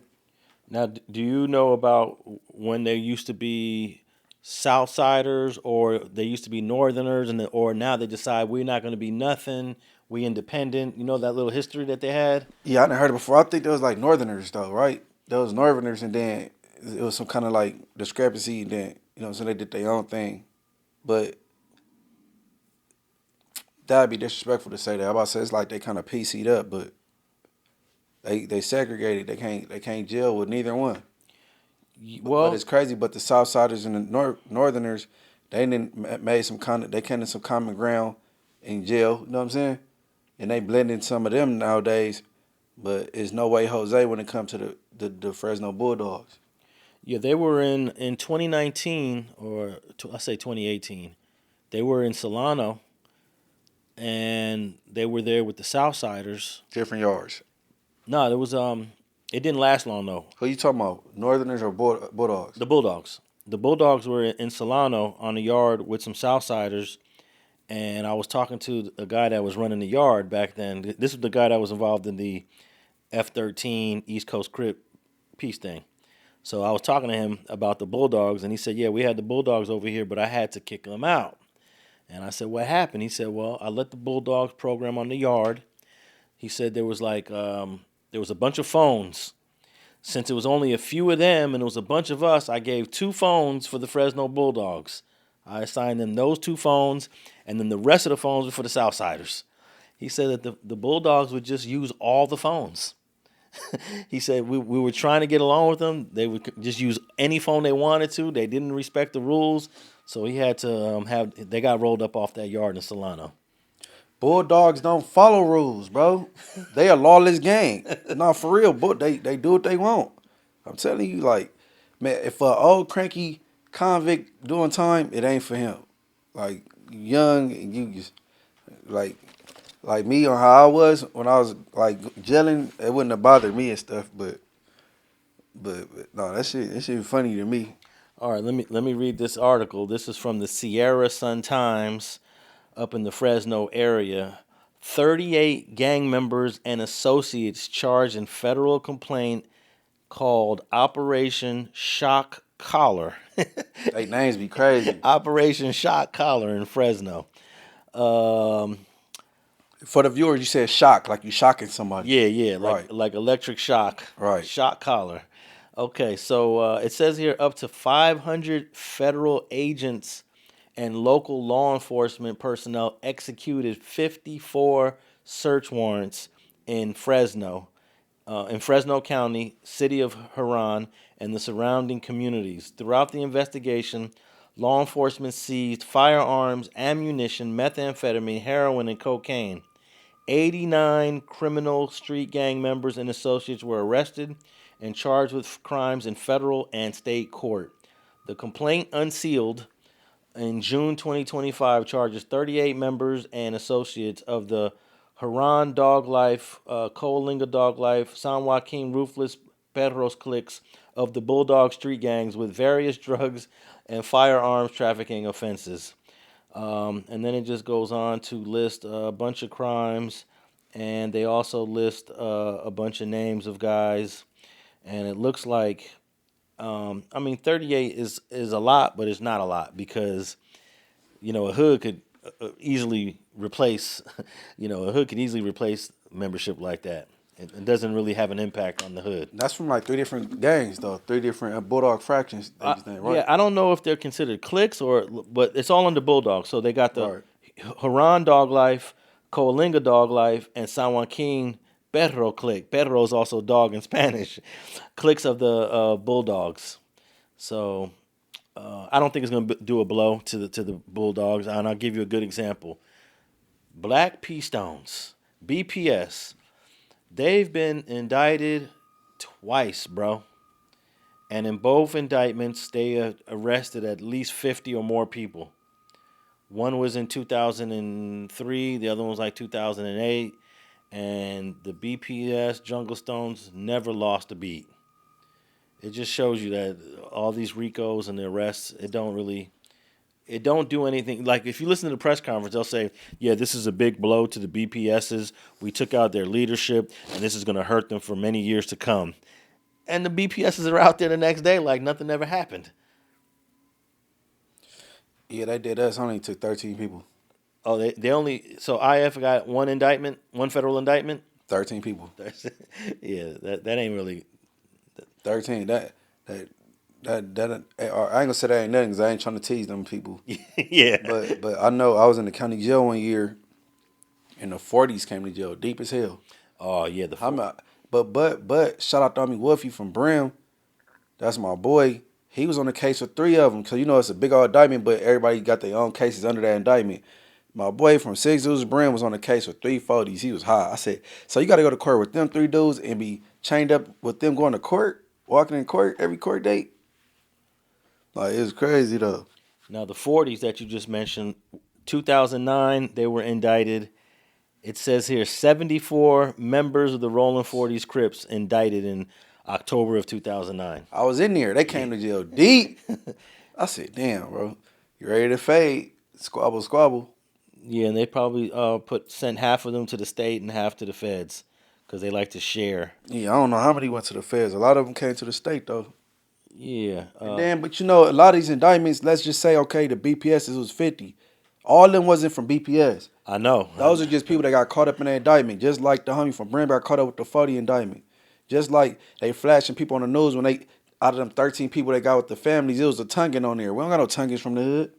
Now, do you know about when there used to be Southsiders or they used to be Northerners, or now they decide we're not going to be nothing, we independent? You know that little history that they had? Yeah, I done heard it before. I think there was like Northerners though, right? There was Northerners, and then it was some kind of like discrepancy, and then, you know, so they did their own thing. But that'd be disrespectful to say that. I'm about to say it's like they kind of PC'd up, but they segregated. They can't jail with neither one. Well, but it's crazy. But the Southsiders and the Northerners, they came to some common ground in jail. You know what I'm saying? And they blended some of them nowadays. But it's no way Jose when it comes to the Fresno Bulldogs. Yeah, they were in 2019, or I say 2018. They were in Solano, and they were there with the Southsiders. Different yards. No, there was it didn't last long though. Who you talking about? Northerners or Bulldogs? The Bulldogs. The Bulldogs were in Solano on the yard with some Southsiders, and I was talking to a guy that was running the yard back then. This was the guy that was involved in the F-13 East Coast Crip peace thing. So I was talking to him about the Bulldogs, and he said, yeah, we had the Bulldogs over here, but I had to kick them out. And I said, what happened? He said, well, I let the Bulldogs program on the yard. He said there was there was a bunch of phones. Since it was only a few of them and it was a bunch of us, I gave 2 phones for the Fresno Bulldogs. I assigned them those 2 phones, and then the rest of the phones were for the Southsiders. He said that the Bulldogs would just use all the phones. He said we were trying to get along with them. They would just use any phone they wanted to. They didn't respect the rules. So he had to they got rolled up off that yard in Solano. Bulldogs don't follow rules, bro. They a lawless gang. No, for real, but they do what they want. I'm telling you, like, man, if an old cranky convict doing time, it ain't for him. Like, young, and you just, like me on how I was when I was, like, gelling, it wouldn't have bothered me and stuff, but no, that shit funny to me. All right, let me read this article. This is from the Sierra Sun-Times up in the Fresno area. 38 gang members and associates charged in federal complaint called Operation Shock Collar. They names be crazy. Operation Shock Collar in Fresno. For the viewers, you said shock, like you shocking somebody. Yeah, right. like electric shock. Right. Shock collar. Okay, so it says here up to 500 federal agents and local law enforcement personnel executed 54 search warrants in Fresno County, city of Huron, and the surrounding communities. Throughout the investigation, law enforcement seized firearms, ammunition, methamphetamine, heroin, and cocaine. 89 criminal street gang members and associates were arrested and charged with crimes in federal and state court. The complaint, unsealed in June 2025, charges 38 members and associates of the Huron Dog Life, Coalinga Dog Life, San Joaquin Ruthless Perros cliques of the Bulldog street gangs with various drugs and firearms trafficking offenses. And then it just goes on to list a bunch of crimes, and they also list a bunch of names of guys. And it looks like, 38 is a lot, but it's not a lot because, a hood could easily replace, membership like that. It doesn't really have an impact on the hood. That's from like 3 different gangs, though. 3 different Bulldog fractions. Right? Yeah, I don't know if they're considered cliques but it's all under Bulldog. So they got the Huron Dog Life, Coalinga Dog Life, and San Joaquin Perro clique. Perro is also dog in Spanish. Cliques of the Bulldogs. So I don't think it's going to do a blow to the Bulldogs. And I'll give you a good example. Black P-Stones, BPS. They've been indicted twice, bro. And in both indictments, they arrested at least 50 or more people. One was in 2003. The other one was like 2008. And the BPS Jungle Stones never lost a beat. It just shows you that all these RICOs and the arrests, it don't do anything. Like, if you listen to the press conference, they'll say, yeah, this is a big blow to the BPSs. We took out their leadership, and this is going to hurt them for many years to come. And the BPSs are out there the next day like nothing ever happened. Yeah, they did. Us only took 13 people. Oh, so IF got one federal indictment? 13 people. Yeah, that ain't really. 13. That I ain't gonna say that ain't nothing because I ain't trying to tease them people. Yeah. But I know I was in the county jail one year, and the 40s came to jail, deep as hell. Oh yeah, But shout out to Tommy Wolfie from Brim. That's my boy. He was on the case for 3 of them because it's a big old indictment, but everybody got their own cases under that indictment. My boy from 6 Zues Brim was on the case for 3 40s. He was high. I said, so you got to go to court with them 3 dudes and be chained up with them going to court, walking in court every court date. Like, it was crazy though. Now, the 40s that you just mentioned, 2009, they were indicted. It says here 74 members of the Rollin 40s Crips indicted in October of 2009. I was in there. They came to jail deep. I said, damn, bro. You ready to fade? Squabble, squabble. Yeah, and they probably sent half of them to the state and half to the feds because they like to share. Yeah, I don't know how many went to the feds. A lot of them came to the state, though. Yeah. And then, but you know, a lot of these indictments, let's just say, okay, the BPSs was 50. All of them wasn't from BPS. I know. Those are just people that got caught up in the indictment, just like the homie from Brent got caught up with the 40 indictment. Just like they flashing people on the news when they, out of them 13 people they got with the families, it was a Tongan on there. We don't got no Tongans from the hood.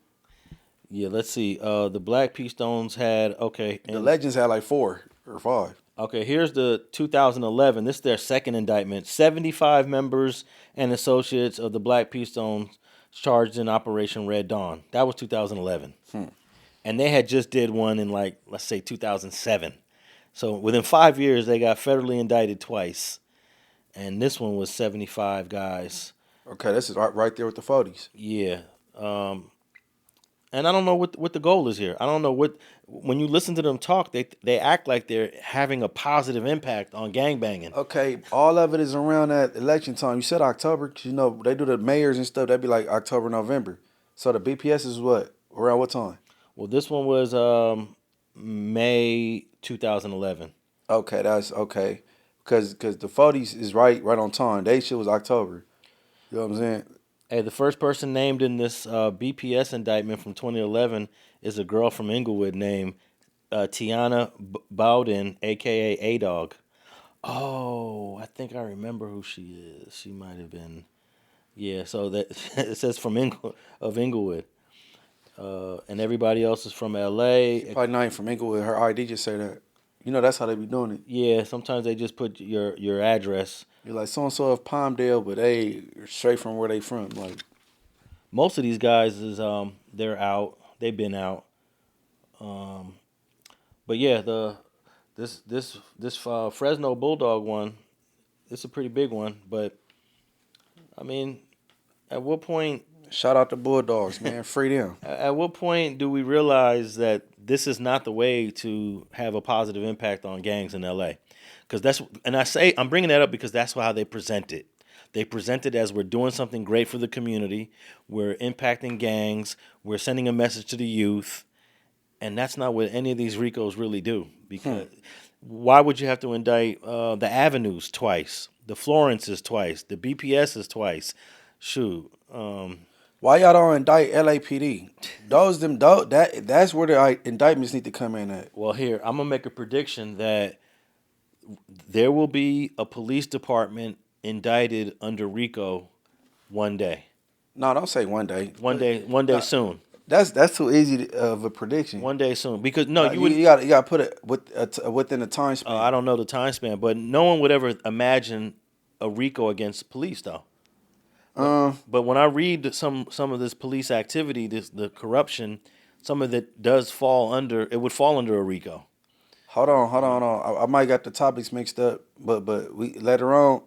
Yeah, let's see. The Black P Stones had, The Legends had like 4 or 5. Okay, here's the 2011. This is their second indictment. 75 members and associates of the Black P Stones charged in Operation Red Dawn. That was 2011. And they had just did one in like, let's say 2007. So within 5 years, they got federally indicted twice. And this one was 75 guys. Okay, this is right there with the 40s. Yeah. And I don't know what the goal is here. I don't know when you listen to them talk, they act like they're having a positive impact on gangbanging. Okay, all of it is around that election time. You said October, 'cause you know, they do the mayors and stuff. That'd be like October, November. So the BPS is what? Around what time? Well, this one was May 2011. Okay, that's okay. Because the 40s is right on time. They shit was October. You know what I'm saying? Hey, the first person named in this BPS indictment from 2011 is a girl from Inglewood named Tiana Bowden, a.k.a. A-Dog. Oh, I think I remember who she is. She might have been... Yeah, so that it says from Inglewood. And everybody else is from L.A. She probably not even from Inglewood. Her ID just say that. You know, that's how they be doing it. Yeah, sometimes they just put your address. You're like so-and-so of Palmdale, but they straight from where they from. Like, most of these guys is they're out. They've been out. But yeah, this Fresno Bulldog one, it's a pretty big one. But I mean, at what point? Shout out to Bulldogs, man. Free them. At what point do we realize that this is not the way to have a positive impact on gangs in LA? Because I'm bringing that up because that's how they present it. They present it as we're doing something great for the community, we're impacting gangs, we're sending a message to the youth, and that's not what any of these RICOs really do. Because why would you have to indict the Avenues twice, the Florences twice, the BPSs twice? Shoot. Why y'all don't indict LAPD? That's where the indictments need to come in at. Well, here, I'm going to make a prediction that there will be a police department indicted under RICO one day. No, don't say one day. One day soon. That's too easy of a prediction. One day soon, because you got to put it within a time span. I don't know the time span, but no one would ever imagine a RICO against police, though. But when I read some of this police activity, the corruption, some of it would fall under a RICO. Hold on. I might got the topics mixed up, but we later on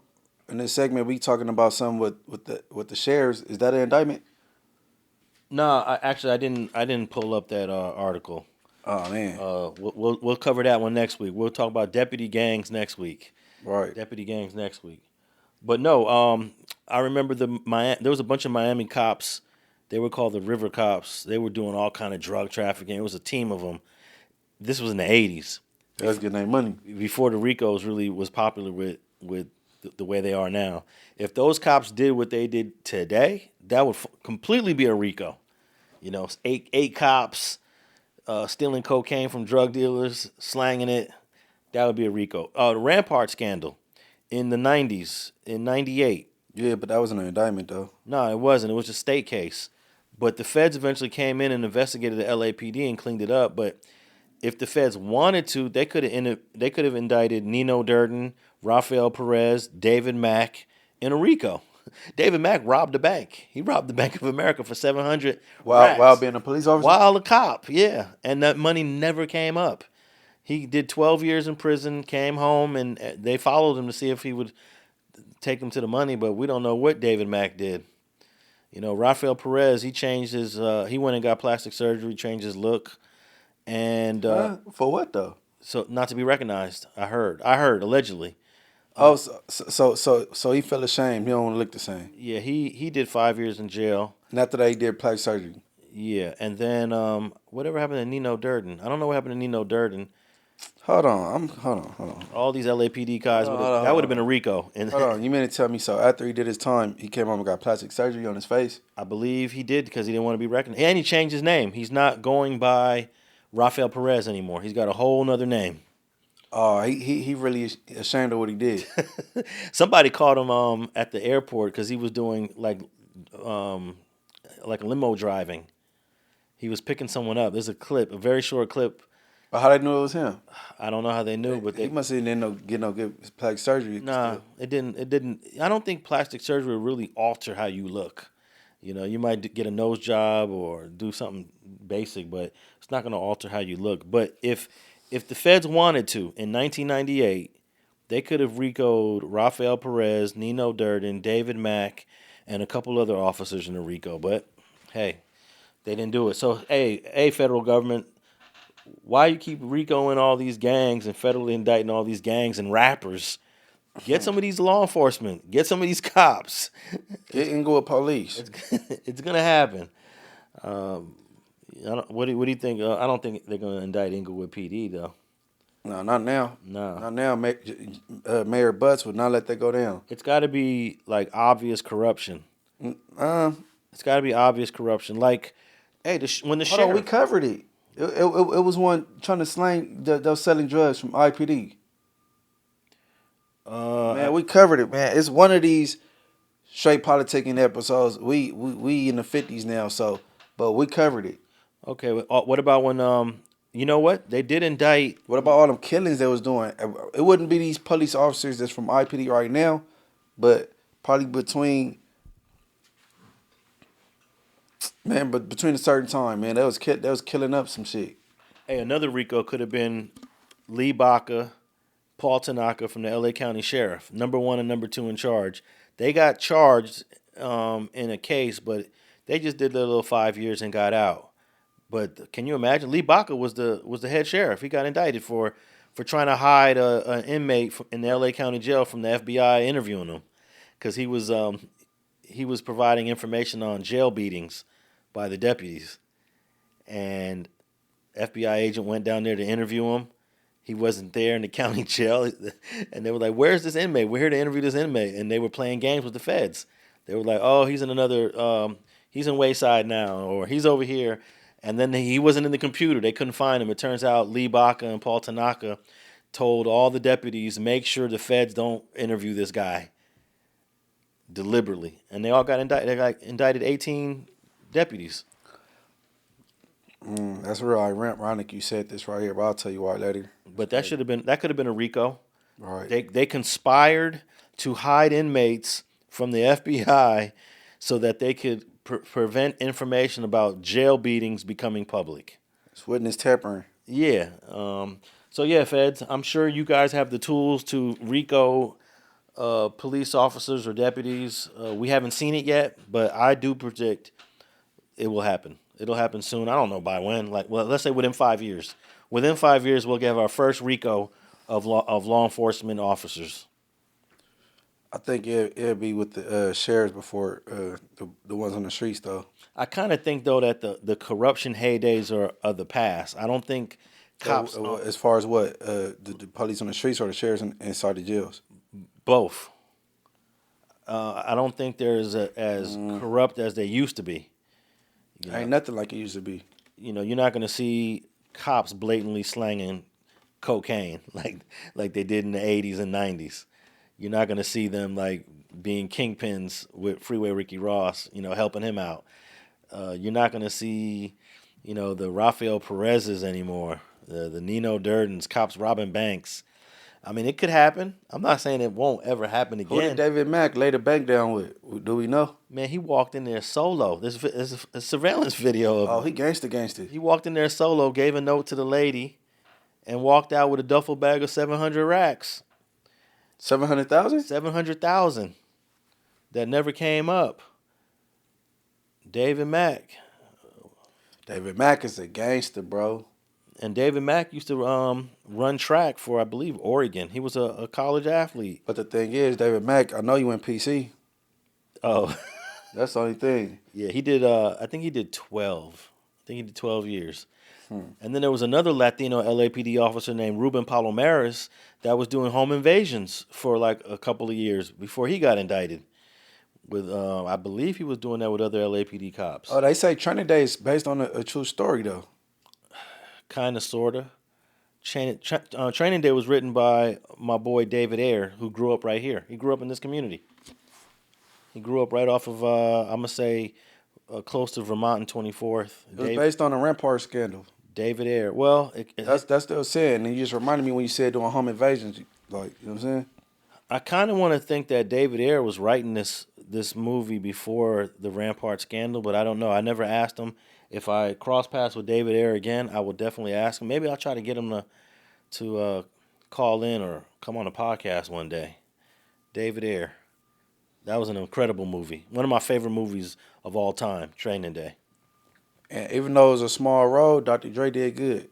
in this segment we talking about something with the sheriffs. Is that an indictment? No, I didn't pull up that article. Oh man. We'll cover that one next week. We'll talk about deputy gangs next week. Right. Deputy gangs next week. But no, I remember there was a bunch of Miami cops. They were called the River Cops. They were doing all kind of drug trafficking. It was a team of them. This was in the 80s. That's getting their money. Before the RICOs really was popular with the way they are now. If those cops did what they did today, that would completely be a RICO. You know, eight cops stealing cocaine from drug dealers, slanging it. That would be a RICO. The Rampart scandal in the 90s, in 98. Yeah, but that wasn't an indictment, though. No, it wasn't. It was a state case. But the feds eventually came in and investigated the LAPD and cleaned it up. But if the feds wanted to, they could have indicted Nino Durden, Rafael Perez, David Mack in a RICO. David Mack robbed a bank. He robbed the Bank of America for $700 while being a police officer? While a cop, yeah. And that money never came up. He did 12 years in prison, came home, and they followed him to see if he would take them to the money, but we don't know what David Mack did. You know, Rafael Perez, he changed his. He went and got plastic surgery, changed his look, and For what though? so not to be recognized. I heard allegedly. Oh, so he felt ashamed. He don't want to look the same. Yeah, he did 5 years in jail. And after that, he did plastic surgery. Yeah, and then whatever happened to Nino Durden? I don't know what happened to Nino Durden. Hold on. All these LAPD guys, that would have been a RICO. And Hold on. You mean to tell me so? After he did his time, he came home and got plastic surgery on his face? I believe he did because he didn't want to be recognized. And he changed his name. He's not going by Rafael Perez anymore. He's got a whole nother name. Oh, he really ashamed of what he did. Somebody caught him at the airport because he was doing like limo driving. He was picking someone up. There's a clip, a very short clip. But how they knew it was him? I don't know how they knew, but he must have didn't get no good plastic surgery. Nah, it didn't. I don't think plastic surgery will really alter how you look. You know, you might get a nose job or do something basic, but it's not going to alter how you look. But if the feds wanted to, in 1998, they could have RICO'd Rafael Perez, Nino Durden, David Mack, and a couple other officers in the RICO. But, hey, they didn't do it. So, hey, federal government, why you keep RICOing all these gangs and federally indicting all these gangs and rappers? Get some of these law enforcement. Get some of these cops. Get Inglewood police. It's going to happen. What do you think? I don't think they're going to indict Inglewood PD, though. No, not now. No. Not now. Mayor Butts would not let that go down. It's got to be, like, obvious corruption. It's got to be obvious corruption. Like, hey, when the Hold sheriff... on, we covered it. It was one trying to slang those selling drugs from IPD. Man, we covered it, man. It's one of these straight politicking episodes. We in the 50s now, but we covered it. Okay, what about when you know what? They did indict. What about all them killings they was doing? It wouldn't be these police officers that's from IPD right now, but probably between a certain time, man, they was killing up some shit. Hey, another RICO could have been Lee Baca, Paul Tanaca from the LA County Sheriff, number 1 and number 2 in charge. They got charged in a case, but they just did their little 5 years and got out. But can you imagine? Lee Baca was the head sheriff. He got indicted for trying to hide an inmate in the LA County Jail from the FBI interviewing him, because he was providing information on jail beatings by the deputies, and FBI agent went down there to interview him. He wasn't there in the county jail, and they were like, "Where's this inmate? We're here to interview this inmate." And they were playing games with the feds. They were like, "Oh, he's in another, he's in Wayside now, or he's over here." And then he wasn't in the computer. They couldn't find him. It turns out Lee Baca and Paul Tanaca told all the deputies, make sure the feds don't interview this guy deliberately. And they all got indicted. They got indicted 18 deputies. That's real ironic you said this right here, but I'll tell you why later. But that could have been a RICO. Right. They conspired to hide inmates from the FBI so that they could prevent information about jail beatings becoming public. It's witness tampering. Yeah. So yeah, feds, I'm sure you guys have the tools to RICO police officers or deputies. We haven't seen it yet, but I do predict it will happen. It'll happen soon. I don't know by when. Let's say within 5 years. Within 5 years, we'll get our first RICO of law enforcement officers. I think it'll be with the sheriffs before the ones on the streets, though. I kind of think, though, that the corruption heydays are of the past. I don't think cops... as far as what? The police on the streets or the sheriffs inside the jails? Both. I don't think they're as corrupt as they used to be. Ain't nothing like it used to be. You know, you're not going to see cops blatantly slanging cocaine like they did in the 80s and 90s. You're not going to see them like being kingpins with Freeway Ricky Ross, helping him out. You're not going to see, the Rafael Perez's anymore, the Nino Durdens, cops robbing banks. I mean, it could happen. I'm not saying it won't ever happen again. Who did David Mack lay the bank down with? Do we know? Man, he walked in there solo. There's a surveillance video of him. Oh, he gangster. He walked in there solo, gave a note to the lady, and walked out with a duffel bag of 700 racks. 700,000? 700,000 that never came up. David Mack. David Mack is a gangster, bro. And David Mack used to run track for, I believe, Oregon. He was a college athlete. But the thing is, David Mack, I know you went PC. Oh. That's the only thing. Yeah, he did, I think he did 12. I think he did 12 years. And then there was another Latino LAPD officer named Ruben Palomares that was doing home invasions for like a couple of years before he got indicted. With I believe he was doing that with other LAPD cops. Oh, they say Training Day is based on a true story, though. Kind of, sort of. Training Day was written by my boy David Ayer, who grew up right here. He grew up in this community. He grew up right off of, I'm going to say, close to Vermont and 24th. It was based on the Rampart scandal. David Ayer. Well, that's still saying. And you just reminded me when you said doing home invasions. Like, you know what I'm saying? I kind of want to think that David Ayer was writing this movie before the Rampart scandal, but I don't know. I never asked him. If I cross paths with David Ayer again, I will definitely ask him. Maybe I'll try to get him to call in or come on a podcast one day. David Ayer. That was an incredible movie. One of my favorite movies of all time, Training Day. And even though it was a small role, Dr. Dre did good.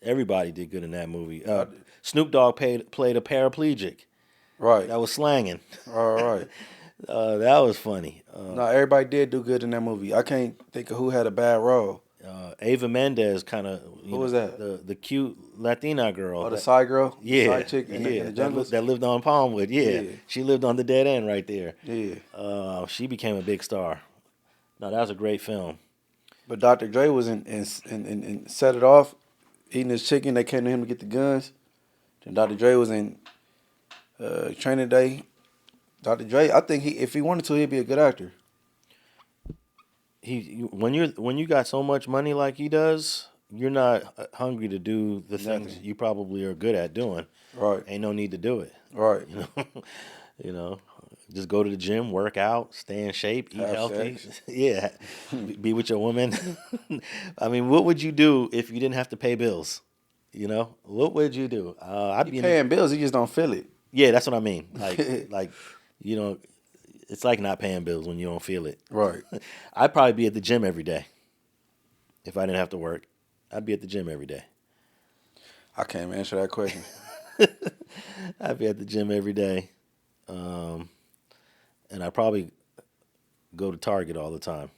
Everybody did good in that movie. Snoop Dogg played a paraplegic. Right. That was slanging. All right. That was funny. No, everybody did do good in that movie. I can't think of who had a bad role. Ava Mendez kind of. Who was that? The cute Latina girl. Oh, the side girl? Yeah. The side chick in the jungles? that lived on Palmwood. Yeah. She lived on the dead end right there. Yeah. She became a big star. No, that was a great film. But Dr. Dre was in Set It Off, eating his chicken. They came to him to get the guns. Then Dr. Dre was in Training Day. Dr. Dre, I think if he wanted to, he'd be a good actor. When you got so much money like he does, you're not hungry to do the things you probably are good at doing. Right. Ain't no need to do it. Right. You know, just go to the gym, work out, stay in shape, eat healthy. Yeah. Be with your woman. I mean, what would you do if you didn't have to pay bills? You know, what would you do? I'd be paying bills. You just don't feel it. Yeah, that's what I mean. Like, you know, it's like not paying bills when you don't feel it. Right. I'd probably be at the gym every day. If I didn't have to work, I'd be at the gym every day. I can't answer that question. I'd be at the gym every day. And I probably go to Target all the time.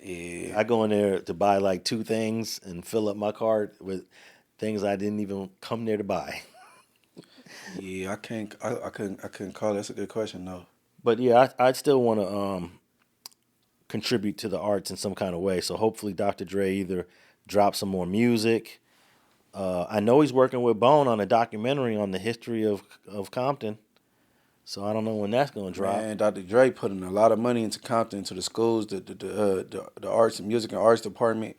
Yeah. I go in there to buy like 2 things and fill up my cart with things I didn't even come there to buy. Yeah, I couldn't call it. That's a good question though. But yeah, I'd still want to contribute to the arts in some kind of way. So hopefully Dr. Dre either drops some more music. I know he's working with Bone on a documentary on the history of Compton. So I don't know when that's going to drop. Man, Dr. Dre putting a lot of money into Compton, to the schools, the arts and music and arts department.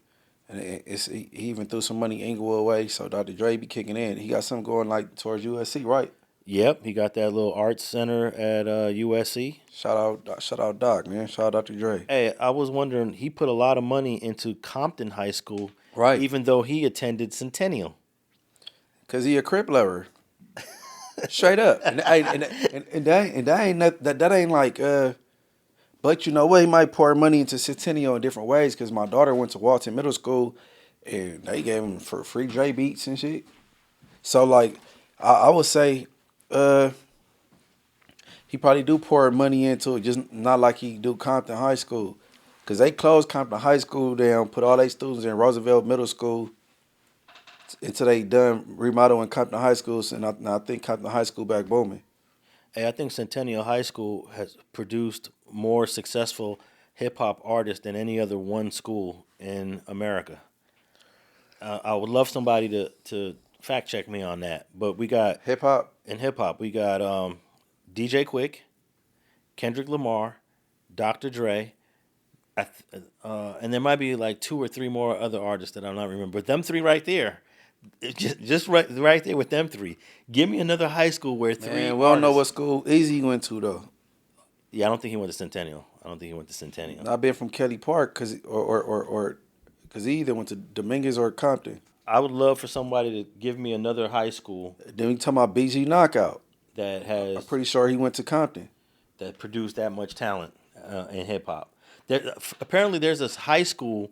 And he even threw some money Inglewood way, so Dr. Dre be kicking in. He got something going like towards USC, right? Yep, he got that little arts center at USC. Shout out Doc, man. Shout out Dr. Dre. Hey, I was wondering, he put a lot of money into Compton High School, right? Even though he attended Centennial. Cause he a crip lover. Straight up, and that ain't like. But you know what? He might pour money into Centennial in different ways. Cause my daughter went to Walton Middle School, and they gave him for free Dre beats and shit. So like, I would say, he probably do pour money into it, just not like he do Compton High School, cause they closed Compton High School down, put all their students in Roosevelt Middle School. Until they done remodeling Compton High Schools, and I think Compton High School back booming. Hey, I think Centennial High School has produced more successful hip-hop artists than any other one school in America. I would love somebody to fact-check me on that. But we got... Hip-hop? In hip-hop, we got DJ Quick, Kendrick Lamar, Dr. Dre, and there might be like 2 or 3 more other artists that I'm not remembering. But them 3 right there... Just right there with them 3. Give me another high school where 3. Man, we don't know what school Easy went to though. Yeah, I don't think he went to Centennial. I've been from Kelly Park because he either went to Dominguez or Compton. I would love for somebody to give me another high school. Then we talking about BG Knockout. That has. I'm pretty sure he went to Compton. That produced that much talent in hip hop. Apparently, there's this high school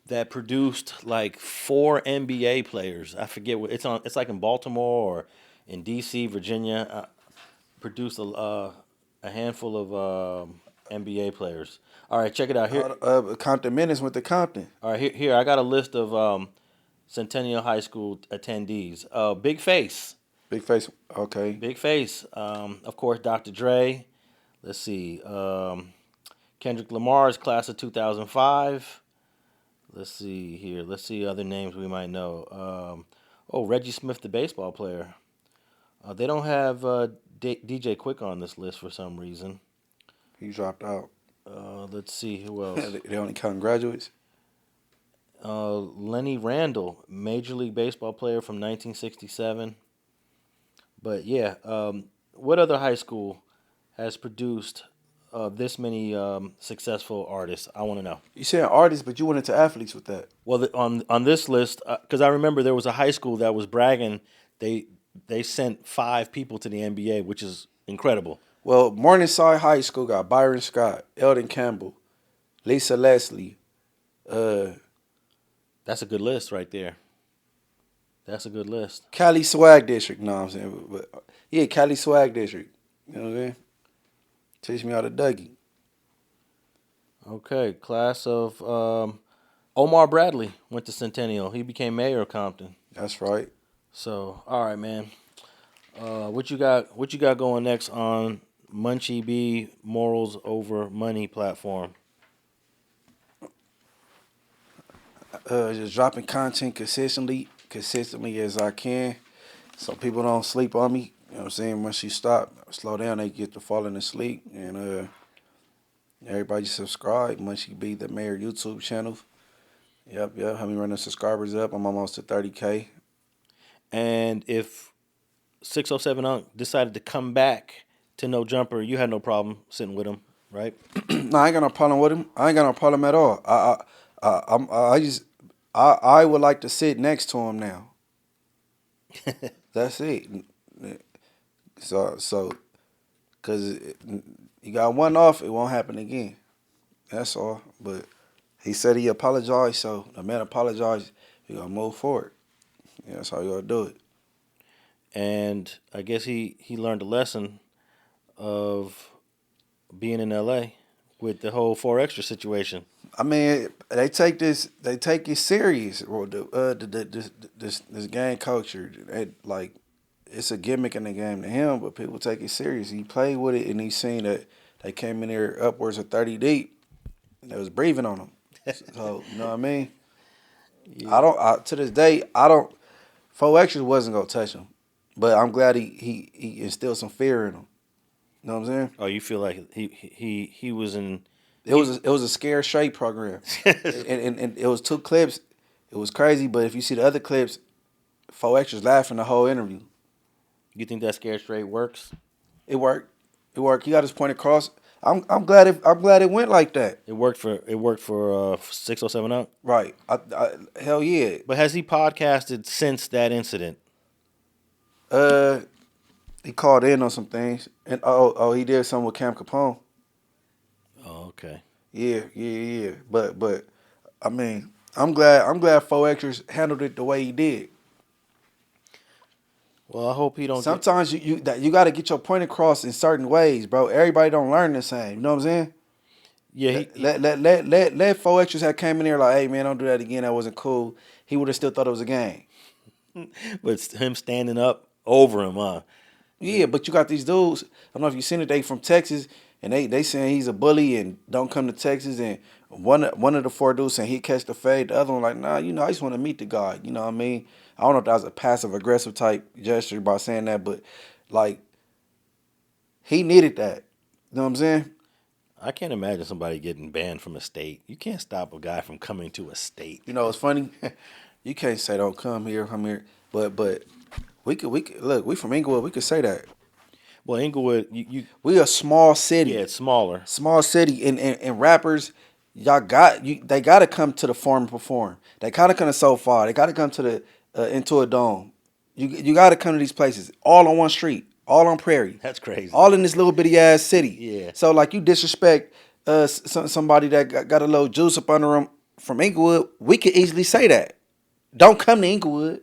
that produced like 4 NBA players. I forget what it's on. It's like in Baltimore or in D.C., Virginia. Produced a handful of NBA players. All right, check it out here. Compton Minutes went to Compton. All right, here I got a list of Centennial High School attendees. Big Face. Big Face. Okay. Big Face. Of course, Dr. Dre. Let's see. Kendrick Lamar's class of 2005. Let's see here. Let's see other names we might know. Reggie Smith, the baseball player. They don't have DJ Quick on this list for some reason. He dropped out. Let's see who else. They only count graduates. Lenny Randall, Major League Baseball player from 1967. But yeah, what other high school has produced this many successful artists? I want to know. You saying artists, but you went into athletes with that. Well, on this list, because I remember there was a high school that was bragging they sent 5 people to the NBA, which is incredible. Well, Morningside High School got Byron Scott, Eldon Campbell, Lisa Leslie. That's a good list right there. That's a good list. Cali Swag District, no, I'm saying, but yeah, Cali Swag District. You know what I'm saying? Teach me how to Dougie. Okay, class of Omar Bradley went to Centennial. He became mayor of Compton. That's right. So, all right, man. What you got going next on Munchie B Morals Over Money platform? Just dropping content consistently as I can, so people don't sleep on me. You know what I'm saying? Once you stop, slow down, they get to falling asleep. And everybody subscribe. Munchie B, the Mayor YouTube channel. Yep. Help me run the subscribers up. I'm almost to 30K. And if 607 Unc decided to come back to No Jumper, you had no problem sitting with him, right? No, I ain't got no problem with him. I ain't got no problem at all. I would like to sit next to him now. That's it. So, cause you got one off, it won't happen again. That's all. But he said he apologized, so the man apologized. You gotta move forward. Yeah, that's how you gotta do it. And I guess he learned a lesson of being in L.A. with the whole 4Extra situation. I mean, they take it serious. This gang culture, it's a gimmick in the game to him, but people take it serious. He played with it, and he seen that they came in there upwards of 30 deep, and they was breathing on him. So you know what I mean? Yeah. To this day, 4Extra wasn't gonna touch him, but I'm glad he instilled some fear in him. You know what I'm saying? Oh, you feel like he was in. It was a scare straight program, and it was 2 clips. It was crazy, but if you see the other clips, 4Extra's laughing the whole interview. You think that scare straight works? It worked. He got his point across. I'm glad it went like that. It worked for 607 Up. Right. Hell yeah. But has he podcasted since that incident? He called in on some things, and he did something with Cam Capone. Oh, okay. Yeah. But I mean, I'm glad 4Extras handled it the way he did. Well, I hope he don't. Sometimes you got to get your point across in certain ways, bro. Everybody don't learn the same. You know what I'm saying? Yeah. Let 4Extras have came in there like, hey man, don't do that again. That wasn't cool. He would have still thought it was a game. But him standing up over him, huh? Yeah, but you got these dudes. I don't know if you seen it. They from Texas, and they saying he's a bully and don't come to Texas. And one of the 4 dudes saying he catch the fade. The other one like, nah, I just want to meet the guy. You know what I mean? I don't know if that was a passive aggressive type gesture by saying that, but like he needed that. You know what I'm saying? I can't imagine somebody getting banned from a state. You can't stop a guy from coming to a state. You know, it's funny. You can't say don't come here. But we could look. We from Inglewood. We could say that. Well, Inglewood, we a small city. Yeah, it's smaller. Small city, and rappers, they got to come to the Forum and perform. They gotta come to SoFi. They gotta come to the into a dome. You got to come to these places all on one street, all on Prairie. That's crazy. All in this little bitty ass city. Yeah. So like you disrespect somebody that got a little juice up under them from Inglewood, we could easily say that. Don't come to Inglewood.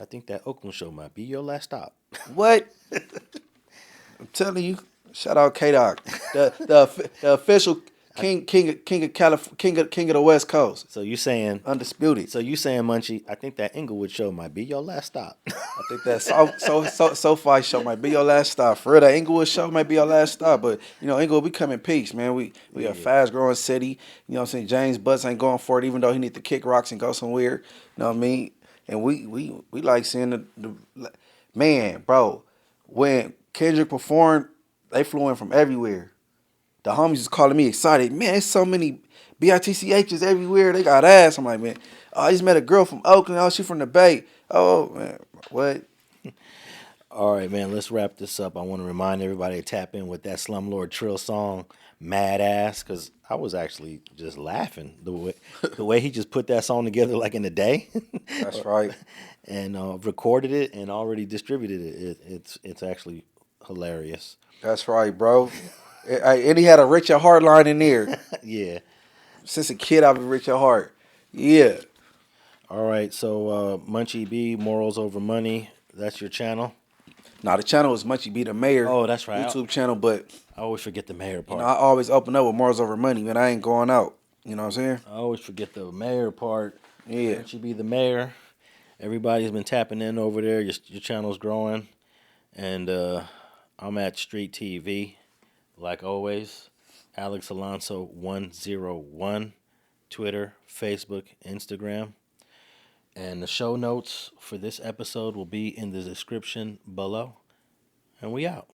I think that Oakland show might be your last stop. What? I'm telling you. Shout out K-Doc, the official king of the West Coast. So you saying undisputed? So you saying, Munchie? I think that Inglewood show might be your last stop. I think that SoFi show might be your last stop. For real, that Inglewood show might be your last stop. But you know, Inglewood, we come in peace, man. We a fast growing city. You know what I'm saying? James Butts ain't going for it, even though he need to kick rocks and go somewhere. You know what I mean? And we like seeing the man, bro. When Kendrick performed, they flew in from everywhere. The homies was calling me excited. Man, there's so many BITCHs everywhere. They got ass. I'm like, man, I just met a girl from Oakland. Oh, she from the Bay. Oh, man, what? All right, man, let's wrap this up. I want to remind everybody to tap in with that Slumlord Trill song, Mad Ass, because I was actually just laughing the way he just put that song together like in a day. That's right. And recorded it and already distributed it. It's actually hilarious. That's right, bro. And he had a Rich at Heart line in there. Yeah. Since a kid, I've been Rich at Heart. Yeah. All right, so Munchie B, Morals Over Money, that's your channel? Nah, the channel is Munchie B, the Mayor. Oh, that's right. YouTube channel, but I always forget the Mayor part. You know, I always open up with Morals Over Money, man. I ain't going out. You know what I'm saying? I always forget the Mayor part. Yeah. Munchie B, the Mayor. Everybody's been tapping in over there. Your channel's growing. And I'm at Street TV, like always. Alex Alonso 101, Twitter, Facebook, Instagram. And the show notes for this episode will be in the description below. And we out.